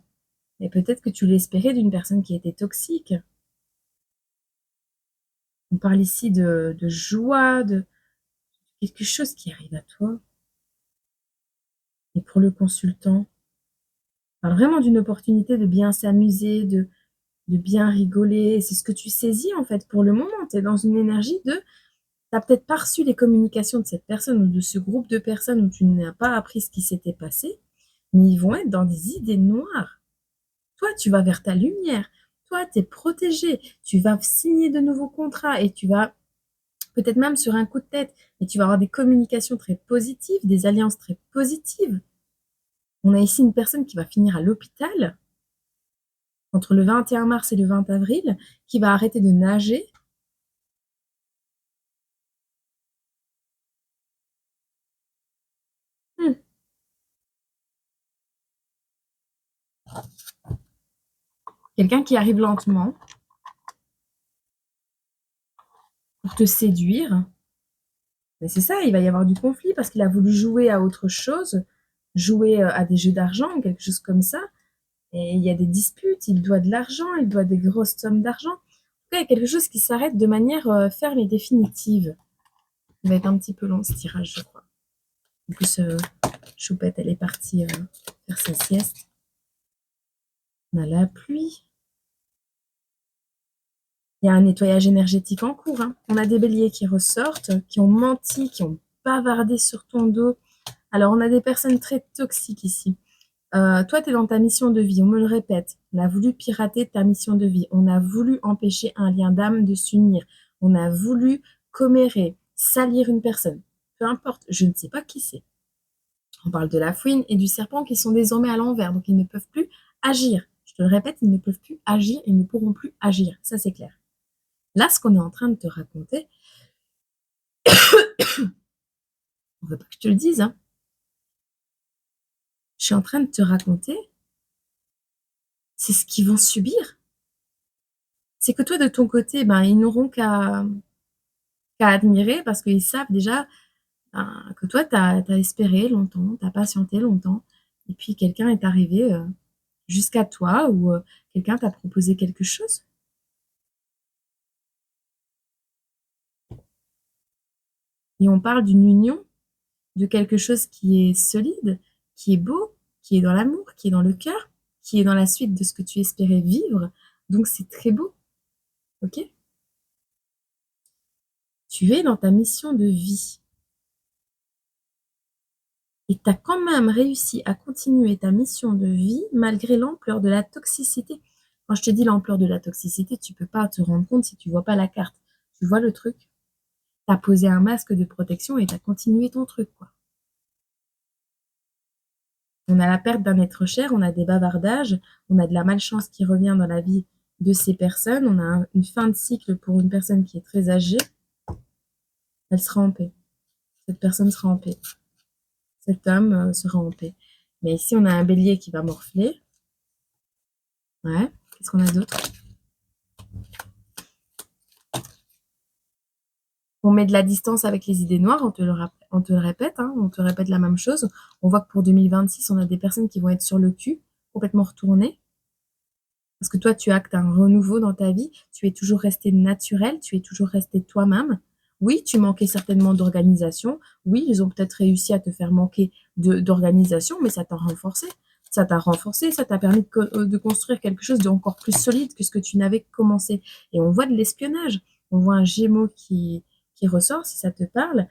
et peut-être que tu l'espérais d'une personne qui était toxique. On parle ici de joie, de quelque chose qui arrive à toi. Et pour le consultant, on parle vraiment d'une opportunité de bien s'amuser, de bien rigoler. C'est ce que tu saisis en fait pour le moment. Tu es dans une énergie de t'as peut-être pas reçu les communications de cette personne ou de ce groupe de personnes où tu n'as pas appris ce qui s'était passé, mais ils vont être dans des idées noires. Toi, tu vas vers ta lumière. Toi, tu es protégé. Tu vas signer de nouveaux contrats et tu vas peut-être même sur un coup de tête, et tu vas avoir des communications très positives, des alliances très positives. On a ici une personne qui va finir à l'hôpital entre le 21 mars et le 20 avril, qui va arrêter de nager. Hmm. Quelqu'un qui arrive lentement pour te séduire. Mais c'est ça, il va y avoir du conflit parce qu'il a voulu jouer à autre chose, jouer à des jeux d'argent ou quelque chose comme ça. Et il y a des disputes, il doit de l'argent, il doit des grosses sommes d'argent. En tout cas, il y a quelque chose qui s'arrête de manière ferme et définitive. Il va être un petit peu long ce tirage, je crois. En plus, Choupette, elle est partie faire sa sieste. On a la pluie. Il y a un nettoyage énergétique en cours, hein. On a des béliers qui ressortent, qui ont menti, qui ont bavardé sur ton dos. Alors, on a des personnes très toxiques ici. Toi, tu es dans ta mission de vie, on me le répète. On a voulu pirater ta mission de vie. On a voulu empêcher un lien d'âme de s'unir. On a voulu commérer, salir une personne. Peu importe, je ne sais pas qui c'est. On parle de la fouine et du serpent qui sont désormais à l'envers, donc ils ne peuvent plus agir. Je te le répète, ils ne peuvent plus agir, ils ne pourront plus agir. Ça, c'est clair. Là, ce qu'on est en train de te raconter, on ne veut pas que je te le dise, hein. Je suis en train de te raconter, c'est ce qu'ils vont subir. C'est que toi, de ton côté, ben, ils n'auront qu'à admirer parce qu'ils savent déjà ben, que toi, tu as espéré longtemps, tu as patienté longtemps, et puis quelqu'un est arrivé jusqu'à toi ou quelqu'un t'a proposé quelque chose. Et on parle d'une union, de quelque chose qui est solide, qui est beau, qui est dans l'amour, qui est dans le cœur, qui est dans la suite de ce que tu espérais vivre. Donc c'est très beau, ok? Tu es dans ta mission de vie. Et tu as quand même réussi à continuer ta mission de vie malgré l'ampleur de la toxicité. Quand je te dis l'ampleur de la toxicité, tu ne peux pas te rendre compte si tu ne vois pas la carte. Tu vois le truc? Tu as posé un masque de protection et tu as continué ton truc, quoi. On a la perte d'un être cher, on a des bavardages, on a de la malchance qui revient dans la vie de ces personnes, on a une fin de cycle pour une personne qui est très âgée, elle sera en paix. Cette personne sera en paix. Cet homme sera en paix. Mais ici, on a un bélier qui va morfler. Ouais. Qu'est-ce qu'on a d'autre? On met de la distance avec les idées noires, on te le répète, hein, on te répète la même chose. On voit que pour 2026, on a des personnes qui vont être sur le cul, complètement retournées. Parce que toi, tu actes un renouveau dans ta vie, tu es toujours resté naturel, tu es toujours resté toi-même. Oui, tu manquais certainement d'organisation. Oui, ils ont peut-être réussi à te faire manquer d'organisation, mais ça t'a renforcé. Ça t'a renforcé, ça t'a permis de construire quelque chose d'encore plus solide que ce que tu n'avais commencé. Et on voit de l'espionnage. On voit un Gémeaux qui ressort, si ça te parle,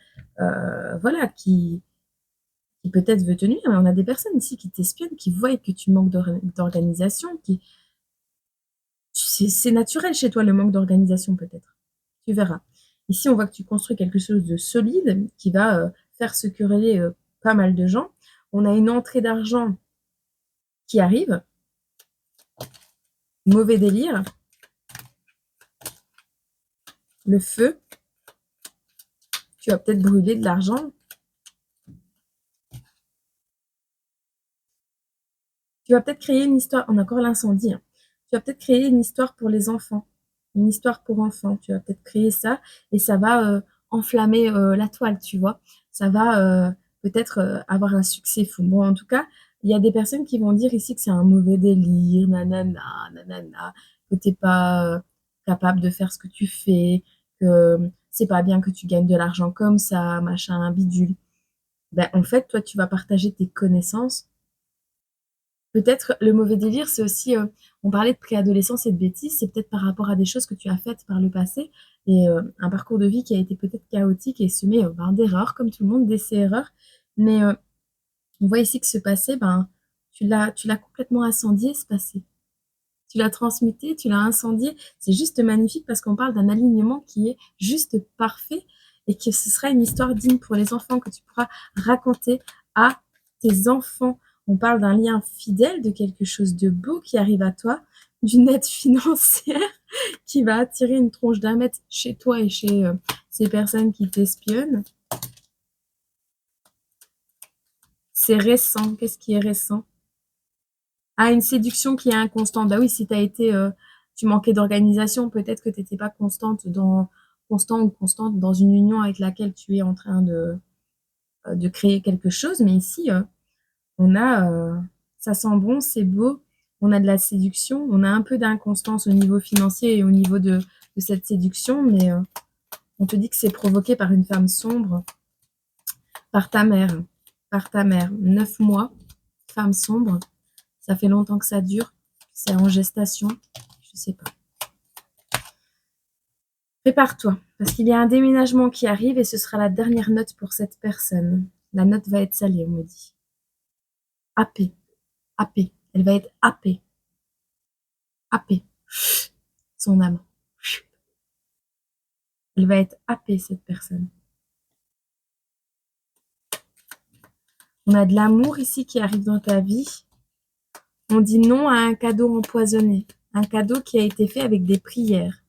voilà, qui peut-être veut te nuire. Mais on a des personnes ici qui t'espionnent, qui voient que tu manques d'organisation, qui, c'est naturel chez toi le manque d'organisation peut-être. Tu verras. Ici, on voit que tu construis quelque chose de solide qui va faire se quereller pas mal de gens. On a une entrée d'argent qui arrive. Mauvais délire. Le feu. Tu vas peut-être brûler de l'argent. Tu vas peut-être créer une histoire. On a encore l'incendie, hein. Tu vas peut-être créer une histoire pour les enfants. une histoire pour enfants. Tu vas peut-être créer ça et ça va enflammer la toile, tu vois. Ça va peut-être avoir un succès fou. Bon, en tout cas, il y a des personnes qui vont dire ici que c'est un mauvais délire, nanana, nanana, que t'es pas capable de faire ce que tu fais, que c'est pas bien que tu gagnes de l'argent comme ça, machin, bidule. Ben, en fait, toi, tu vas partager tes connaissances. Peut-être le mauvais délire, c'est aussi, on parlait de préadolescence et de bêtises, c'est peut-être par rapport à des choses que tu as faites par le passé et un parcours de vie qui a été peut-être chaotique et semé ben, d'erreurs, comme tout le monde, d'essais-erreurs. Mais on voit ici que ce passé, ben, tu l'as complètement incendié, ce passé. Tu l'as transmuté, tu l'as incendié. C'est juste magnifique parce qu'on parle d'un alignement qui est juste parfait et que ce sera une histoire digne pour les enfants que tu pourras raconter à tes enfants. On parle d'un lien fidèle, de quelque chose de beau qui arrive à toi, d'une aide financière qui va attirer une tronche d'un mètre chez toi et chez ces personnes qui t'espionnent. C'est récent. Qu'est-ce qui est récent? Ah, une séduction qui est inconstante. Bah oui, si tu manquais d'organisation, peut-être que tu n'étais pas constant ou constante dans une union avec laquelle tu es en train de créer quelque chose. Mais ici, on a, ça sent bon, c'est beau, on a de la séduction, on a un peu d'inconstance au niveau financier et au niveau de cette séduction, mais on te dit que c'est provoqué par une femme sombre, par ta mère, par ta mère. 9 mois, femme sombre. Ça fait longtemps que ça dure. C'est en gestation. Je sais pas. Prépare-toi, parce qu'il y a un déménagement qui arrive et ce sera la dernière note pour cette personne. La note va être salée, on me dit. Happée. Happée. Elle va être happée. Happée. Son âme. Elle va être happée, cette personne. On a de l'amour ici qui arrive dans ta vie. On dit non à un cadeau empoisonné. Un cadeau qui a été fait avec des prières.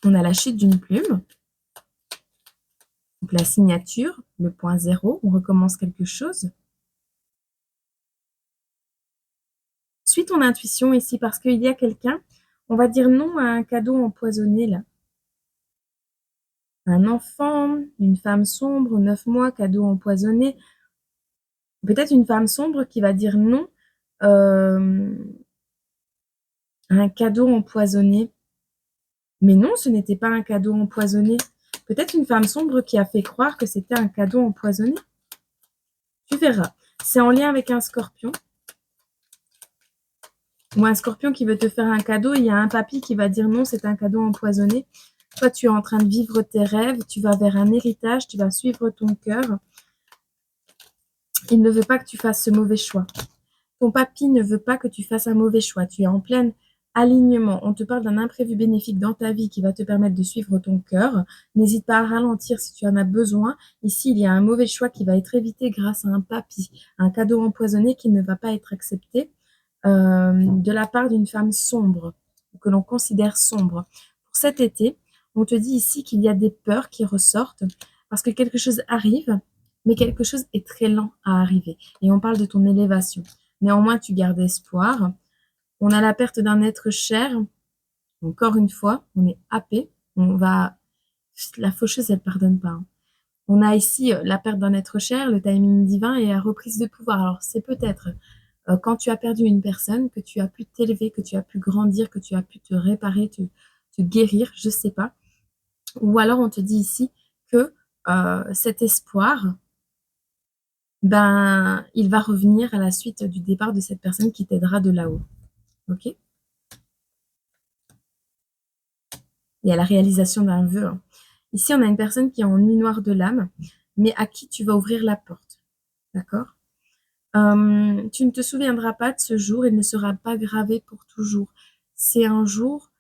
On a la chute d'une plume. Donc la signature, le point zéro, on recommence quelque chose. Suis ton intuition ici parce qu'il y a quelqu'un, on va dire non à un cadeau empoisonné là. Un enfant, une femme sombre, 9 mois, cadeau empoisonné. Peut-être une femme sombre qui va dire non à un cadeau empoisonné. Mais non, ce n'était pas un cadeau empoisonné. Peut-être une femme sombre qui a fait croire que c'était un cadeau empoisonné. Tu verras. C'est en lien avec un scorpion. Ou un scorpion qui veut te faire un cadeau. Il y a un papy qui va dire non, c'est un cadeau empoisonné. Toi, tu es en train de vivre tes rêves. Tu vas vers un héritage. Tu vas suivre ton cœur. Il ne veut pas que tu fasses ce mauvais choix. Ton papy ne veut pas que tu fasses un mauvais choix. Tu es en plein alignement. On te parle d'un imprévu bénéfique dans ta vie qui va te permettre de suivre ton cœur. N'hésite pas à ralentir si tu en as besoin. Ici, il y a un mauvais choix qui va être évité grâce à un papy, un cadeau empoisonné qui ne va pas être accepté de la part d'une femme sombre, que l'on considère sombre. Pour cet été, on te dit ici qu'il y a des peurs qui ressortent parce que quelque chose arrive, mais quelque chose est très lent à arriver. Et on parle de ton élévation. Néanmoins, tu gardes espoir. On a la perte d'un être cher. Encore une fois, on est happé. La faucheuse, elle pardonne pas. Hein. On a ici la perte d'un être cher, le timing divin et la reprise de pouvoir. Alors, c'est peut-être quand tu as perdu une personne, que tu as pu t'élever, que tu as pu grandir, que tu as pu te réparer, te guérir, je sais pas. Ou alors, on te dit ici que cet espoir, ben, il va revenir à la suite du départ de cette personne qui t'aidera de là-haut. Ok? Et à la réalisation d'un vœu. Hein. Ici, on a une personne qui est en nuit noire de l'âme, mais à qui tu vas ouvrir la porte. D'accord? Tu ne te souviendras pas de ce jour, il ne sera pas gravé pour toujours. C'est un jour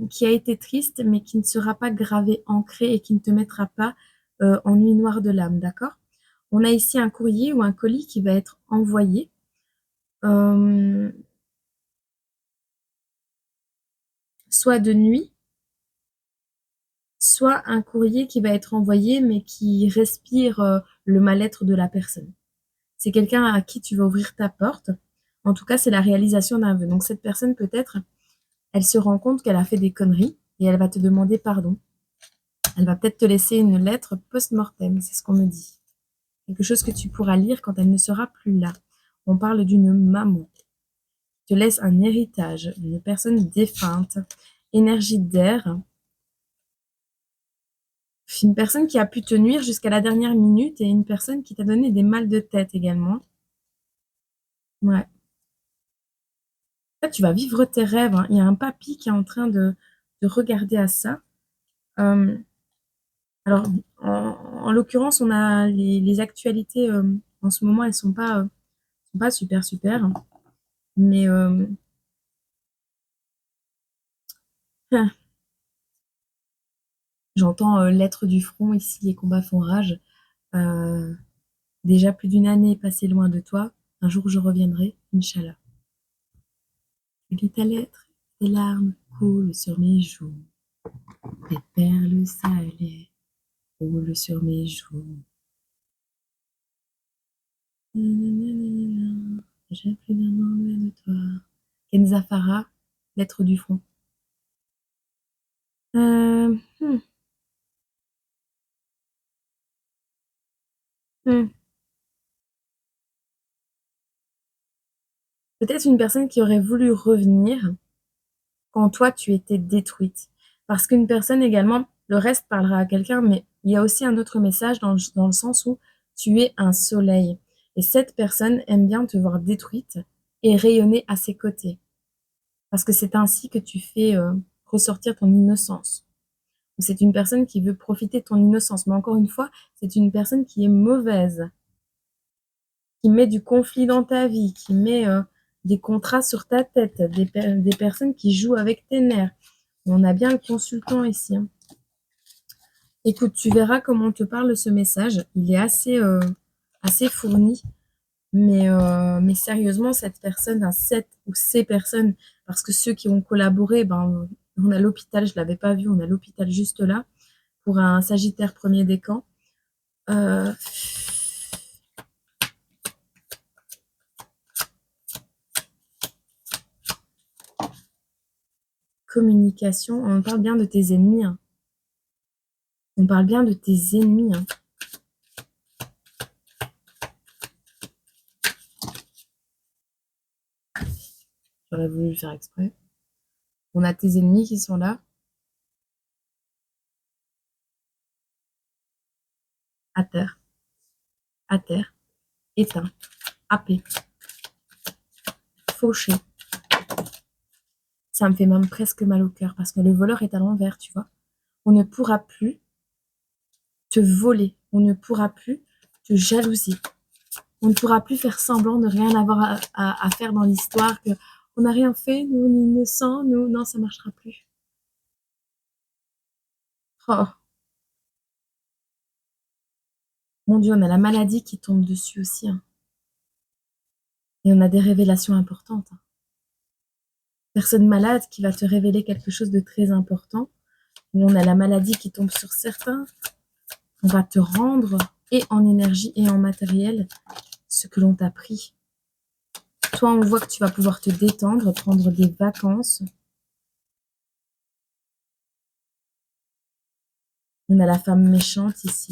qui a été triste, mais qui ne sera pas gravé, ancré et qui ne te mettra pas en nuit noire de l'âme. D'accord? On a ici un courrier ou un colis qui va être envoyé. Soit de nuit, soit un courrier qui va être envoyé, mais qui respire le mal-être de la personne. C'est quelqu'un à qui tu vas ouvrir ta porte En tout cas, c'est la réalisation d'un vœu. Donc cette personne, peut-être, elle se rend compte qu'elle a fait des conneries et elle va te demander pardon. Elle va peut-être te laisser une lettre post-mortem, c'est ce qu'on me dit. Quelque chose que tu pourras lire quand elle ne sera plus là. On parle d'une maman. Te laisse un héritage, une personne défunte, énergie d'air, une personne qui a pu te nuire jusqu'à la dernière minute et une personne qui t'a donné des mal de tête également. Ouais. Là, tu vas vivre tes rêves, hein. Il y a un papy qui est en train de regarder à ça. Euh, alors, en l'occurrence, on a les actualités en ce moment, elles sont pas super super, hein. Mais j'entends l'être du front ici, les combats font rage. Euh, Déjà plus d'une année passée loin de toi. Un jour je reviendrai, Inch'Allah. Je lis ta lettre, tes larmes coulent sur mes joues. Des perles salées roulent sur mes joues. Nanana, j'ai plus d'un an loin de toi. Kenza Farah, lettre du front. Euh, hmm, hmm. Peut-être une personne qui aurait voulu revenir quand toi tu étais détruite. Parce qu'une personne également, le reste parlera à quelqu'un, mais il y a aussi un autre message dans le sens où tu es un soleil. Et cette personne aime bien te voir détruite et rayonner à ses côtés. Parce que c'est ainsi que tu fais ressortir ton innocence. C'est une personne qui veut profiter de ton innocence. Mais encore une fois, c'est une personne qui est mauvaise, qui met du conflit dans ta vie, qui met des contrats sur ta tête, des personnes qui jouent avec tes nerfs. On a bien le consultant ici, hein. Écoute, tu verras comment on te parle ce message. Il est assez fourni. Mais sérieusement, cette personne, cette ou ces personnes, parce que ceux qui ont collaboré, ben, on a l'hôpital, je ne l'avais pas vu, on a l'hôpital juste là, pour un Sagittaire premier décan. Euh, Communication, on parle bien de tes ennemis, hein. On parle bien de tes ennemis, hein. J'aurais voulu le faire exprès. On a tes ennemis qui sont là, à terre, éteints, happés, fauchés. Ça me fait même presque mal au cœur parce que le voleur est à l'envers, tu vois. On ne pourra plus te voler, on ne pourra plus te jalouser, on ne pourra plus faire semblant de rien avoir à faire dans l'histoire, que on n'a rien fait, nous, on est innocents, nous, non, ça marchera plus. Oh, mon Dieu, on a la maladie qui tombe dessus aussi, hein. Et on a des révélations importantes, hein. Personne malade qui va te révéler quelque chose de très important. Où on a la maladie qui tombe sur certains. On va te rendre, et en énergie et en matériel, ce que l'on t'a pris. Toi, on voit que tu vas pouvoir te détendre, prendre des vacances. On a la femme méchante ici.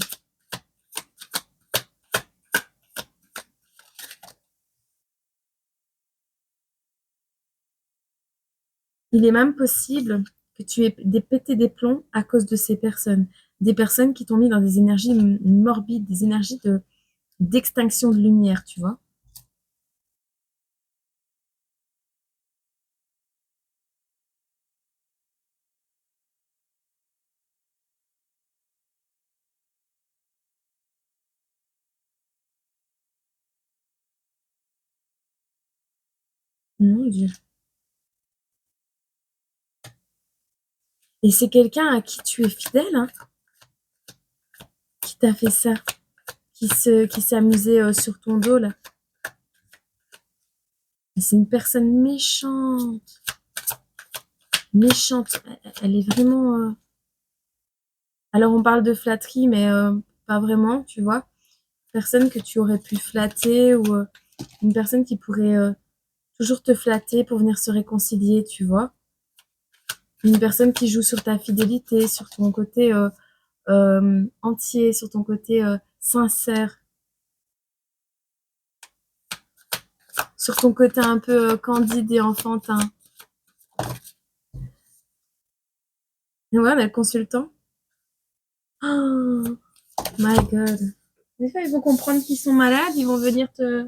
Il est même possible que tu aies pété des plombs à cause de ces personnes. Des personnes qui t'ont mis dans des énergies morbides, des énergies d'extinction de lumière, tu vois. Mon Dieu. Et c'est quelqu'un à qui tu es fidèle, hein, qui t'a fait ça, qui s'amusait sur ton dos, là. Et c'est une personne méchante. Méchante. Elle est vraiment... Alors, on parle de flatterie, mais pas vraiment, tu vois. Personne que tu aurais pu flatter ou une personne qui pourrait toujours te flatter pour venir se réconcilier, tu vois. Une personne qui joue sur ta fidélité, sur ton côté entier, sur ton côté sincère, sur ton côté un peu candide et enfantin. Et ouais, mais le consultant. Oh my god. Des fois, ils vont comprendre qu'ils sont malades, ils vont venir te.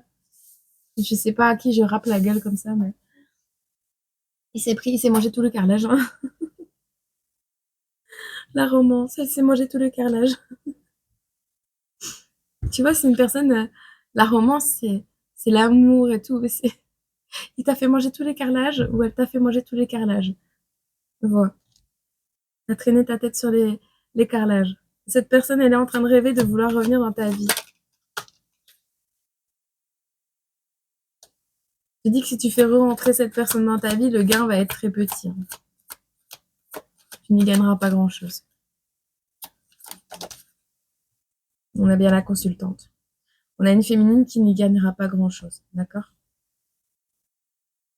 Je sais pas à qui je rappe la gueule comme ça, mais. Il s'est mangé tout le carrelage. Hein. La romance, elle s'est mangé tout le carrelage. Tu vois, c'est une personne. La romance, c'est l'amour et tout. Il t'a fait manger tous les carrelages ou elle t'a fait manger tous les carrelages. Voilà. T'as traîné ta tête sur les carrelages. Cette personne, elle est en train de rêver de vouloir revenir dans ta vie. Je dis que si tu fais re-rentrer cette personne dans ta vie, le gain va être très petit. Hein. Tu n'y gagneras pas grand-chose. On a bien la consultante. On a une féminine qui n'y gagnera pas grand-chose. D'accord?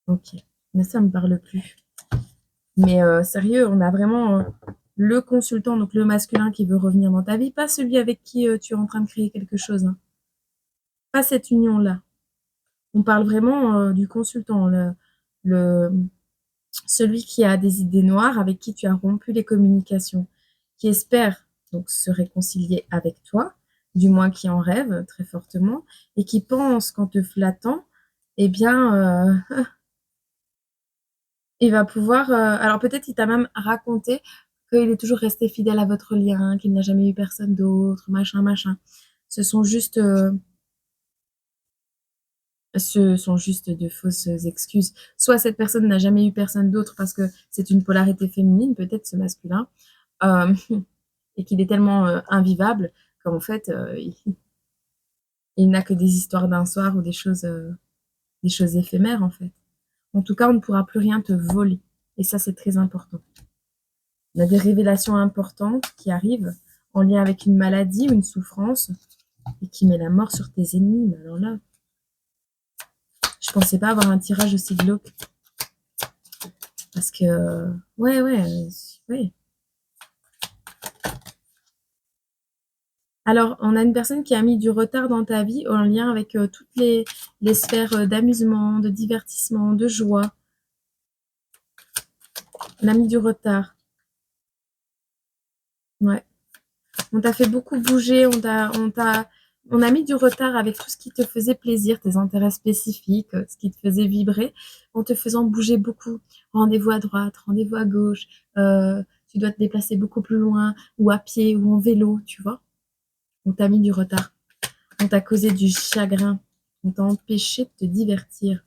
Ok. Mais ça me parle plus. Mais sérieux, on a vraiment le consultant, donc le masculin qui veut revenir dans ta vie, pas celui avec qui tu es en train de créer quelque chose. Hein. Pas cette union-là. On parle vraiment du consultant, le, celui qui a des idées noires, avec qui tu as rompu les communications, qui espère donc se réconcilier avec toi, du moins qui en rêve très fortement, et qui pense qu'en te flattant, eh bien, il va pouvoir. Alors peut-être il t'a même raconté qu'il est toujours resté fidèle à votre lien, qu'il n'a jamais eu personne d'autre, machin, machin. Ce sont juste de fausses excuses. Soit cette personne n'a jamais eu personne d'autre parce que c'est une polarité féminine, peut-être ce masculin, euh, et qu'il est tellement invivable qu'en fait, il n'a que des histoires d'un soir ou des choses éphémères, en fait. En tout cas, on ne pourra plus rien te voler. Et ça, c'est très important. Il y a des révélations importantes qui arrivent en lien avec une maladie ou une souffrance et qui met la mort sur tes ennemis. Mais alors là, je pensais pas avoir un tirage aussi glauque. Parce que, ouais. Alors, on a une personne qui a mis du retard dans ta vie en lien avec toutes les sphères d'amusement, de divertissement, de joie. On a mis du retard. Ouais. On t'a fait beaucoup bouger, on a mis du retard avec tout ce qui te faisait plaisir, tes intérêts spécifiques, ce qui te faisait vibrer, en te faisant bouger beaucoup. Rendez-vous à droite, rendez-vous à gauche, tu dois te déplacer beaucoup plus loin, ou à pied, ou en vélo, tu vois. On t'a mis du retard. On t'a causé du chagrin. On t'a empêché de te divertir.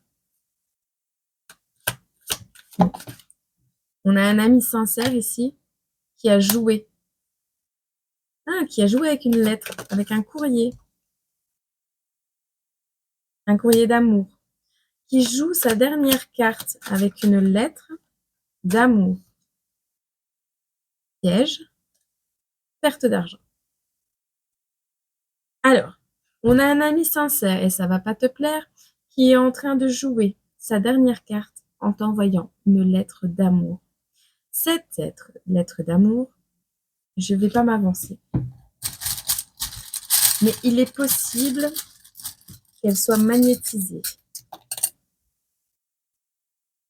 On a un ami sincère ici qui a joué. Ah, qui a joué avec une lettre, avec un courrier d'amour. Qui joue sa dernière carte avec une lettre d'amour. Piège, perte d'argent. Alors, on a un ami sincère, et ça va pas te plaire, qui est en train de jouer sa dernière carte en t'envoyant une lettre d'amour. Cette lettre d'amour, je vais pas m'avancer. Mais il est possible qu'elle soit magnétisée.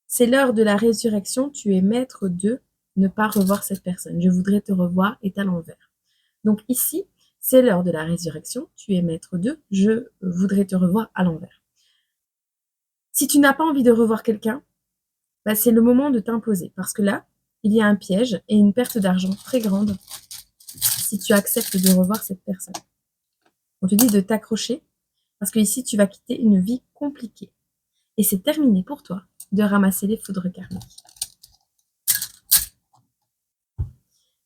C'est l'heure de la résurrection, tu es maître de ne pas revoir cette personne. Je voudrais te revoir est à l'envers. Donc ici, c'est l'heure de la résurrection, tu es maître de je voudrais te revoir à l'envers. Si tu n'as pas envie de revoir quelqu'un, bah, c'est le moment de t'imposer parce que là, il y a un piège et une perte d'argent très grande si tu acceptes de revoir cette personne. On te dit de t'accrocher parce que ici, tu vas quitter une vie compliquée. Et c'est terminé pour toi de ramasser les foudres karmiques.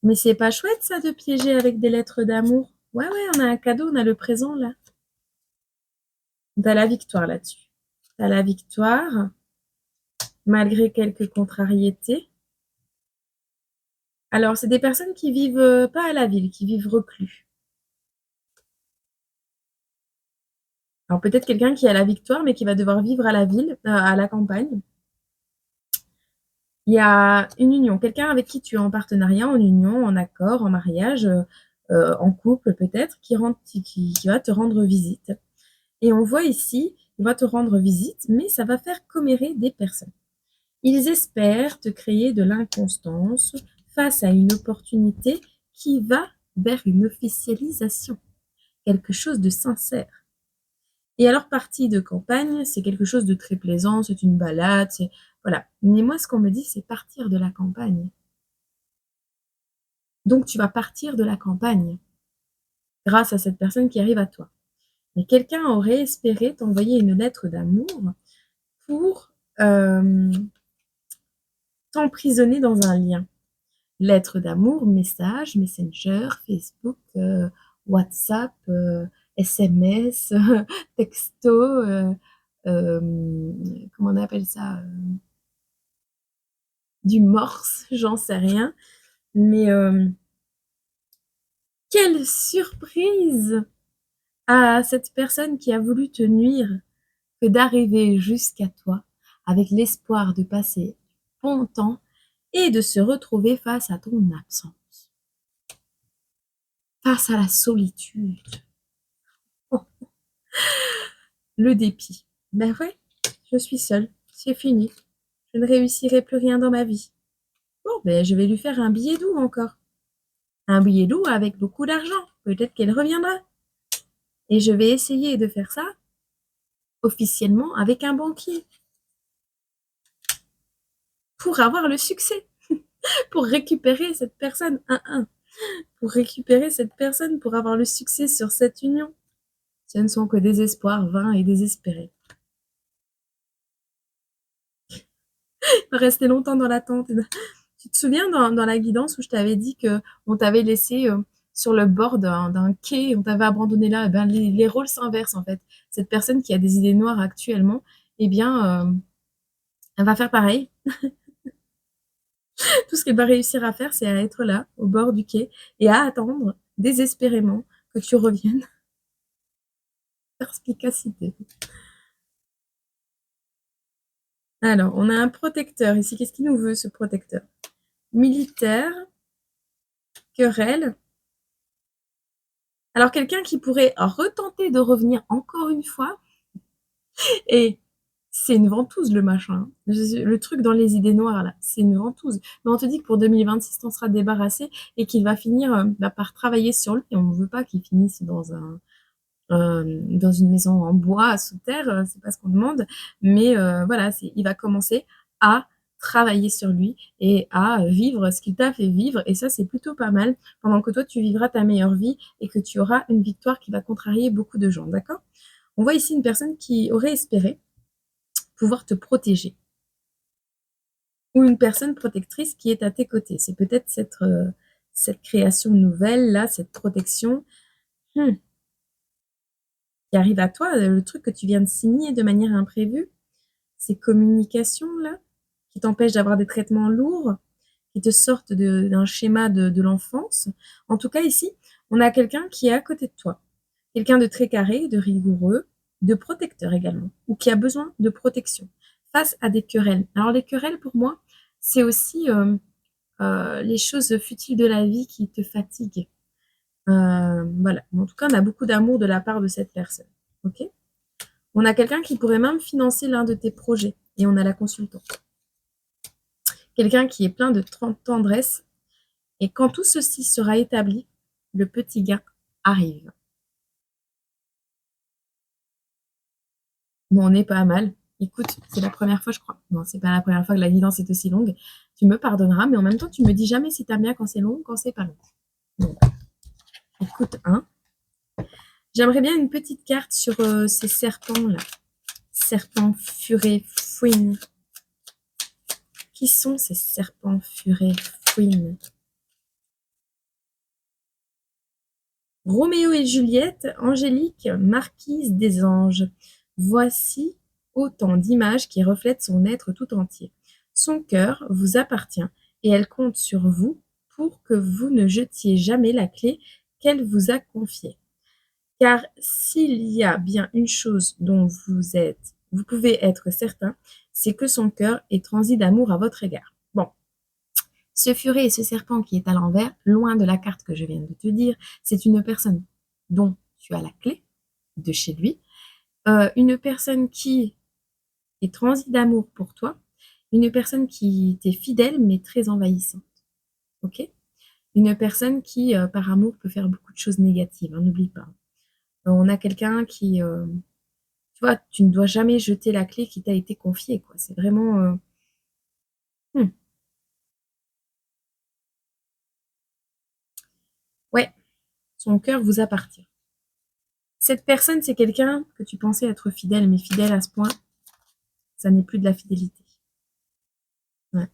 Mais c'est pas chouette ça de piéger avec des lettres d'amour. Ouais, on a un cadeau, on a le présent là. T'as la victoire là-dessus. T'as la victoire, malgré quelques contrariétés. Alors, c'est des personnes qui vivent pas à la ville, qui vivent reclus. Alors peut-être quelqu'un qui a la victoire, mais qui va devoir vivre à la ville, à la campagne. Il y a une union, quelqu'un avec qui tu es en partenariat, en union, en accord, en mariage, en couple peut-être, qui va te rendre visite. Et on voit ici, il va te rendre visite, mais ça va faire commérer des personnes. Ils espèrent te créer de l'inconstance face à une opportunité qui va vers une officialisation, quelque chose de sincère. Et alors, partie de campagne, c'est quelque chose de très plaisant, c'est une balade, c'est voilà. Mais moi, ce qu'on me dit, c'est partir de la campagne. Donc, tu vas partir de la campagne grâce à cette personne qui arrive à toi. Mais quelqu'un aurait espéré t'envoyer une lettre d'amour pour t'emprisonner dans un lien. Lettre d'amour, message, Messenger, Facebook, WhatsApp, SMS, texto, comment on appelle ça, du morse, j'en sais rien. Mais quelle surprise à cette personne qui a voulu te nuire que d'arriver jusqu'à toi avec l'espoir de passer bon temps et de se retrouver face à ton absence, face à la solitude, oh, le dépit. Ben ouais, je suis seule, c'est fini, je ne réussirai plus rien dans ma vie. Bon, ben je vais lui faire un billet doux encore. Un billet doux avec beaucoup d'argent, peut-être qu'elle reviendra. Et je vais essayer de faire ça officiellement avec un banquier pour avoir le succès, pour récupérer cette personne, pour récupérer cette personne, pour avoir le succès sur cette union. Ce ne sont que des espoirs vains et désespérés. Il va rester longtemps dans l'attente. Tu te souviens dans la guidance où je t'avais dit qu'on t'avait laissé sur le bord d'un quai, on t'avait abandonné là, eh ben, les rôles s'inversent en fait. Cette personne qui a des idées noires actuellement, eh bien, elle va faire pareil. Tout ce qu'elle va réussir à faire, c'est à être là, au bord du quai, et à attendre désespérément que tu reviennes. Perspicacité. Alors, on a un protecteur ici. Qu'est-ce qu'il nous veut, ce protecteur? Militaire, querelle. Alors, quelqu'un qui pourrait retenter de revenir encore une fois, et c'est une ventouse, le machin. Le truc dans les idées noires, là, c'est une ventouse. Mais on te dit que pour 2026, t'en seras débarrassé et qu'il va finir par travailler sur lui. Et on ne veut pas qu'il finisse dans une maison en bois, sous terre, c'est pas ce qu'on demande. Mais voilà, il va commencer à travailler sur lui et à vivre ce qu'il t'a fait vivre. Et ça, c'est plutôt pas mal, pendant que toi, tu vivras ta meilleure vie et que tu auras une victoire qui va contrarier beaucoup de gens, d'accord? On voit ici une personne qui aurait espéré pouvoir te protéger. Ou une personne protectrice qui est à tes côtés. C'est peut-être cette création nouvelle, là, cette protection qui arrive à toi, le truc que tu viens de signer de manière imprévue, ces communications-là, qui t'empêchent d'avoir des traitements lourds, qui te sortent d'un schéma de l'enfance. En tout cas, ici, on a quelqu'un qui est à côté de toi. Quelqu'un de très carré, de rigoureux, de protecteur également, ou qui a besoin de protection face à des querelles. Alors les querelles, pour moi, c'est aussi les choses futiles de la vie qui te fatiguent. Voilà. En tout cas, on a beaucoup d'amour de la part de cette personne. Ok? On a quelqu'un qui pourrait même financer l'un de tes projets. Et on a la consultante. Quelqu'un qui est plein de tendresse. Et quand tout ceci sera établi, le petit gars arrive. Bon, on est pas mal. Écoute, c'est la première fois, je crois. Non, c'est pas la première fois que la guidance est aussi longue. Tu me pardonneras, mais en même temps, tu me dis jamais si t'aimes bien quand c'est long ou quand c'est pas long. Donc, écoute, j'aimerais bien une petite carte sur ces serpents-là. Serpents, furets, fouines. Qui sont ces serpents, furets, fouines? Roméo et Juliette, Angélique, marquise des anges. Voici autant d'images qui reflètent son être tout entier. Son cœur vous appartient et elle compte sur vous pour que vous ne jetiez jamais la clé qu'elle vous a confiée. Car s'il y a bien une chose dont vous pouvez être certain, c'est que son cœur est transi d'amour à votre égard. Bon, ce furet et ce serpent qui est à l'envers, loin de la carte que je viens de te dire, c'est une personne dont tu as la clé de chez lui, une personne qui est transi d'amour pour toi, une personne qui t'est fidèle mais très envahissante. Ok? Une personne qui, par amour, peut faire beaucoup de choses négatives, hein, n'oublie pas. On a quelqu'un qui, tu vois, tu ne dois jamais jeter la clé qui t'a été confiée, quoi. C'est vraiment, hmm, ouais, son cœur vous appartient. Cette personne, c'est quelqu'un que tu pensais être fidèle, mais fidèle à ce point, ça n'est plus de la fidélité. Ouais.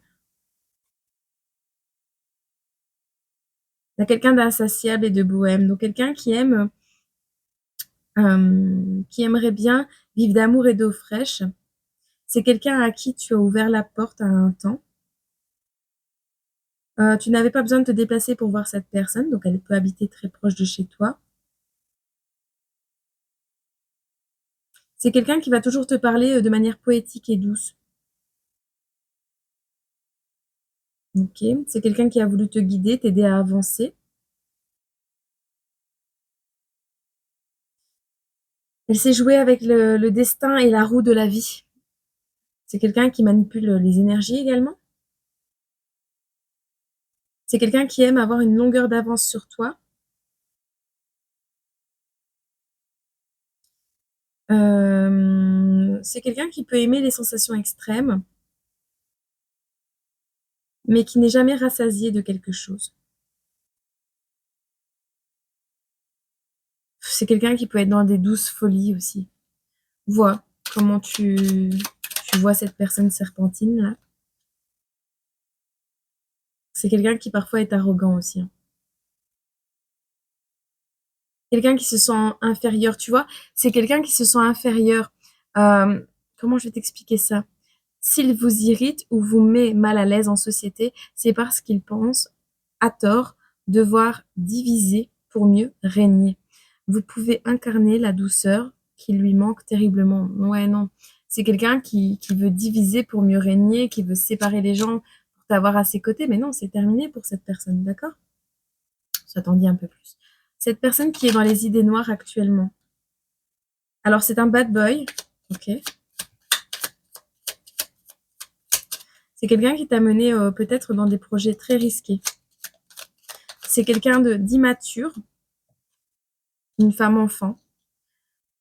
On a quelqu'un d'insatiable et de bohème, donc quelqu'un qui aimerait bien vivre d'amour et d'eau fraîche. C'est quelqu'un à qui tu as ouvert la porte à un temps. Tu n'avais pas besoin de te déplacer pour voir cette personne, donc elle peut habiter très proche de chez toi. C'est quelqu'un qui va toujours te parler de manière poétique et douce. Ok, c'est quelqu'un qui a voulu te guider, t'aider à avancer. Elle sait jouer avec le destin et la roue de la vie. C'est quelqu'un qui manipule les énergies également. C'est quelqu'un qui aime avoir une longueur d'avance sur toi. C'est quelqu'un qui peut aimer les sensations extrêmes, mais qui n'est jamais rassasié de quelque chose. C'est quelqu'un qui peut être dans des douces folies aussi. Vois comment tu vois cette personne serpentine là. C'est quelqu'un qui parfois est arrogant aussi, hein. Quelqu'un qui se sent inférieur, tu vois. C'est quelqu'un qui se sent inférieur. Comment je vais t'expliquer ça? S'il vous irrite ou vous met mal à l'aise en société, c'est parce qu'il pense, à tort, devoir diviser pour mieux régner. Vous pouvez incarner la douceur qui lui manque terriblement. Ouais, non. C'est quelqu'un qui veut diviser pour mieux régner, qui veut séparer les gens pour t'avoir à ses côtés. Mais non, c'est terminé pour cette personne, d'accord? Ça t'en dit un peu plus. Cette personne qui est dans les idées noires actuellement. Alors, c'est un bad boy, ok? C'est quelqu'un qui t'a mené peut-être dans des projets très risqués. C'est quelqu'un d'immature, une femme enfant.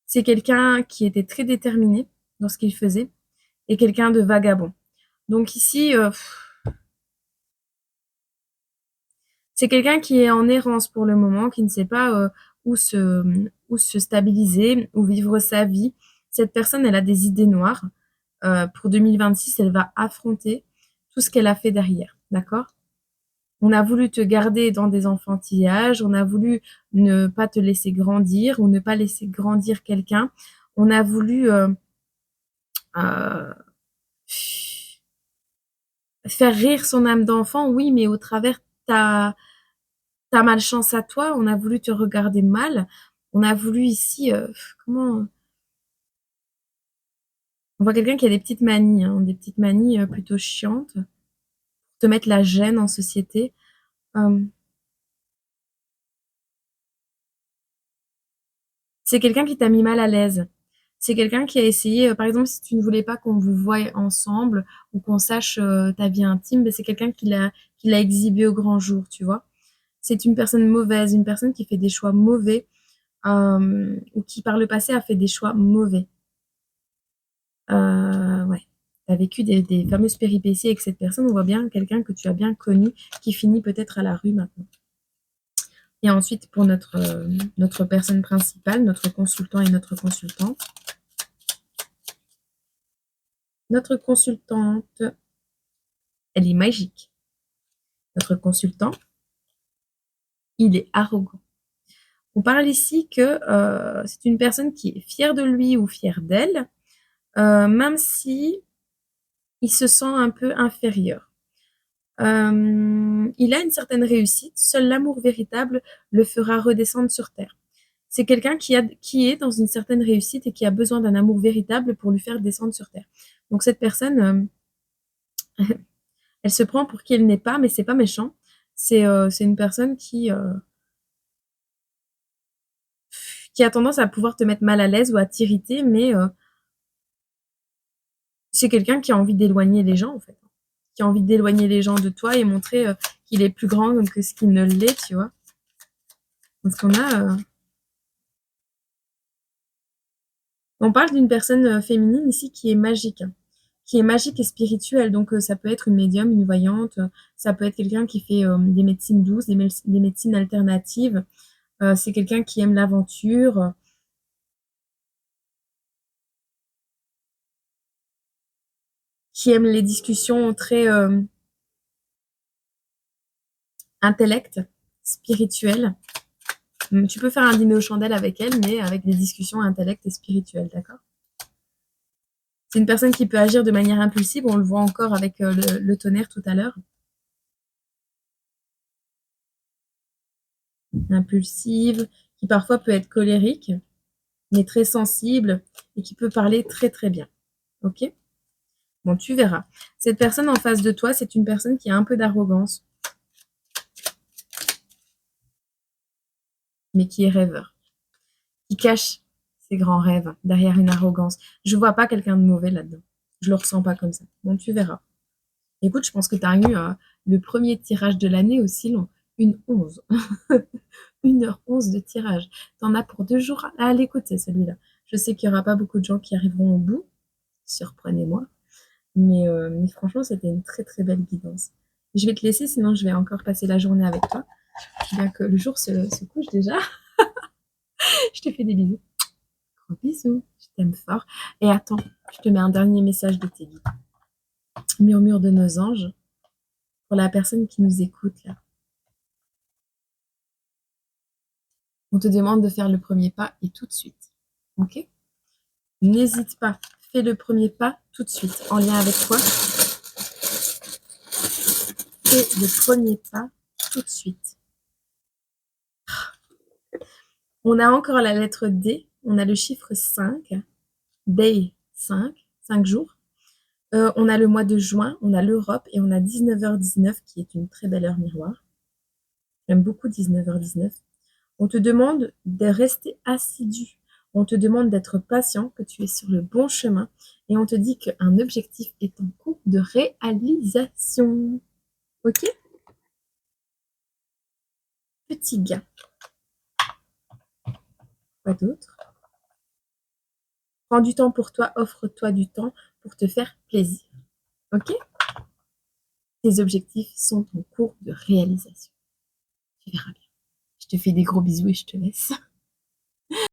C'est quelqu'un qui était très déterminé dans ce qu'il faisait et quelqu'un de vagabond. Donc ici, c'est quelqu'un qui est en errance pour le moment, qui ne sait pas où se stabiliser, où vivre sa vie. Cette personne, elle a des idées noires. Pour 2026, elle va affronter tout ce qu'elle a fait derrière, d'accord? On a voulu te garder dans des enfantillages, on a voulu ne pas te laisser grandir ou ne pas laisser grandir quelqu'un. On a voulu euh, faire rire son âme d'enfant, oui, mais au travers ta, ta malchance à toi, on a voulu te regarder mal. On a voulu ici, comment... On voit quelqu'un qui a des petites manies, hein, des petites manies plutôt chiantes, pour te mettre la gêne en société. Euh, c'est quelqu'un qui t'a mis mal à l'aise. C'est quelqu'un qui a essayé, par exemple, si tu ne voulais pas qu'on vous voie ensemble ou qu'on sache ta vie intime, ben, c'est quelqu'un qui l'a exhibé au grand jour, tu vois. C'est une personne mauvaise, une personne qui fait des choix mauvais ou qui par le passé a fait des choix mauvais. Ouais. Tu as vécu des fameuses péripéties avec cette personne. On voit bien quelqu'un que tu as bien connu qui finit peut-être à la rue maintenant. Et ensuite, pour notre personne principale, notre consultant et notre consultante. Notre consultante, elle est magique. Notre consultant, il est arrogant. On parle ici que c'est une personne qui est fière de lui ou fière d'elle, même si il se sent un peu inférieur. Il a une certaine réussite, seul l'amour véritable le fera redescendre sur terre. C'est quelqu'un qui est dans une certaine réussite et qui a besoin d'un amour véritable pour lui faire descendre sur terre. Donc cette personne, elle se prend pour qui elle n'est pas, mais c'est pas méchant. C'est une personne qui a tendance à pouvoir te mettre mal à l'aise ou à t'irriter, mais c'est quelqu'un qui a envie d'éloigner les gens, en fait. Qui a envie d'éloigner les gens de toi et montrer qu'il est plus grand que ce qu'il ne l'est, tu vois. Parce qu'on a... On parle d'une personne féminine ici qui est magique, hein, qui est magique et spirituelle. Donc ça peut être une médium, une voyante, ça peut être quelqu'un qui fait des médecines douces, des médecines alternatives. C'est quelqu'un qui aime l'aventure, qui aime les discussions très intellect, spirituelles. Tu peux faire un dîner aux chandelles avec elle, mais avec des discussions intellect et spirituelles, d'accord? C'est une personne qui peut agir de manière impulsive, on le voit encore avec le tonnerre tout à l'heure. Impulsive, qui parfois peut être colérique, mais très sensible et qui peut parler très très bien. Ok? Bon, tu verras. Cette personne en face de toi, c'est une personne qui a un peu d'arrogance, mais qui est rêveur, qui cache ses grands rêves derrière une arrogance. Je vois pas quelqu'un de mauvais là-dedans. Je le ressens pas comme ça. Bon, tu verras. Écoute, je pense que tu as eu le premier tirage de l'année aussi long. Une 11. 1h11 de tirage. T'en as pour 2 jours à l'écouter, celui-là. Je sais qu'il n'y aura pas beaucoup de gens qui arriveront au bout. Surprenez-moi. Mais franchement, c'était une très très belle guidance. Je vais te laisser, sinon je vais encore passer la journée avec toi. Bien que le jour se couche déjà. Je te fais des bisous. Gros bisous. Je t'aime fort. Et attends, je te mets un dernier message de tes guides. Murmure de nos anges. Pour la personne qui nous écoute là. On te demande de faire le premier pas et tout de suite. Ok? N'hésite pas. Fais le premier pas tout de suite. En lien avec toi. Fais le premier pas tout de suite. On a encore la lettre D. On a le chiffre 5. Day 5 jours. On a le mois de juin, on a l'Europe et on a 19h19 qui est une très belle heure miroir. J'aime beaucoup 19h19. On te demande de rester assidu. On te demande d'être patient, que tu es sur le bon chemin et on te dit qu'un objectif est en cours de réalisation. Ok? Petit gars. Quoi d'autre? Prends du temps pour toi, offre-toi du temps pour te faire plaisir. Ok? Tes objectifs sont en cours de réalisation. Tu verras bien. Je te fais des gros bisous et je te laisse.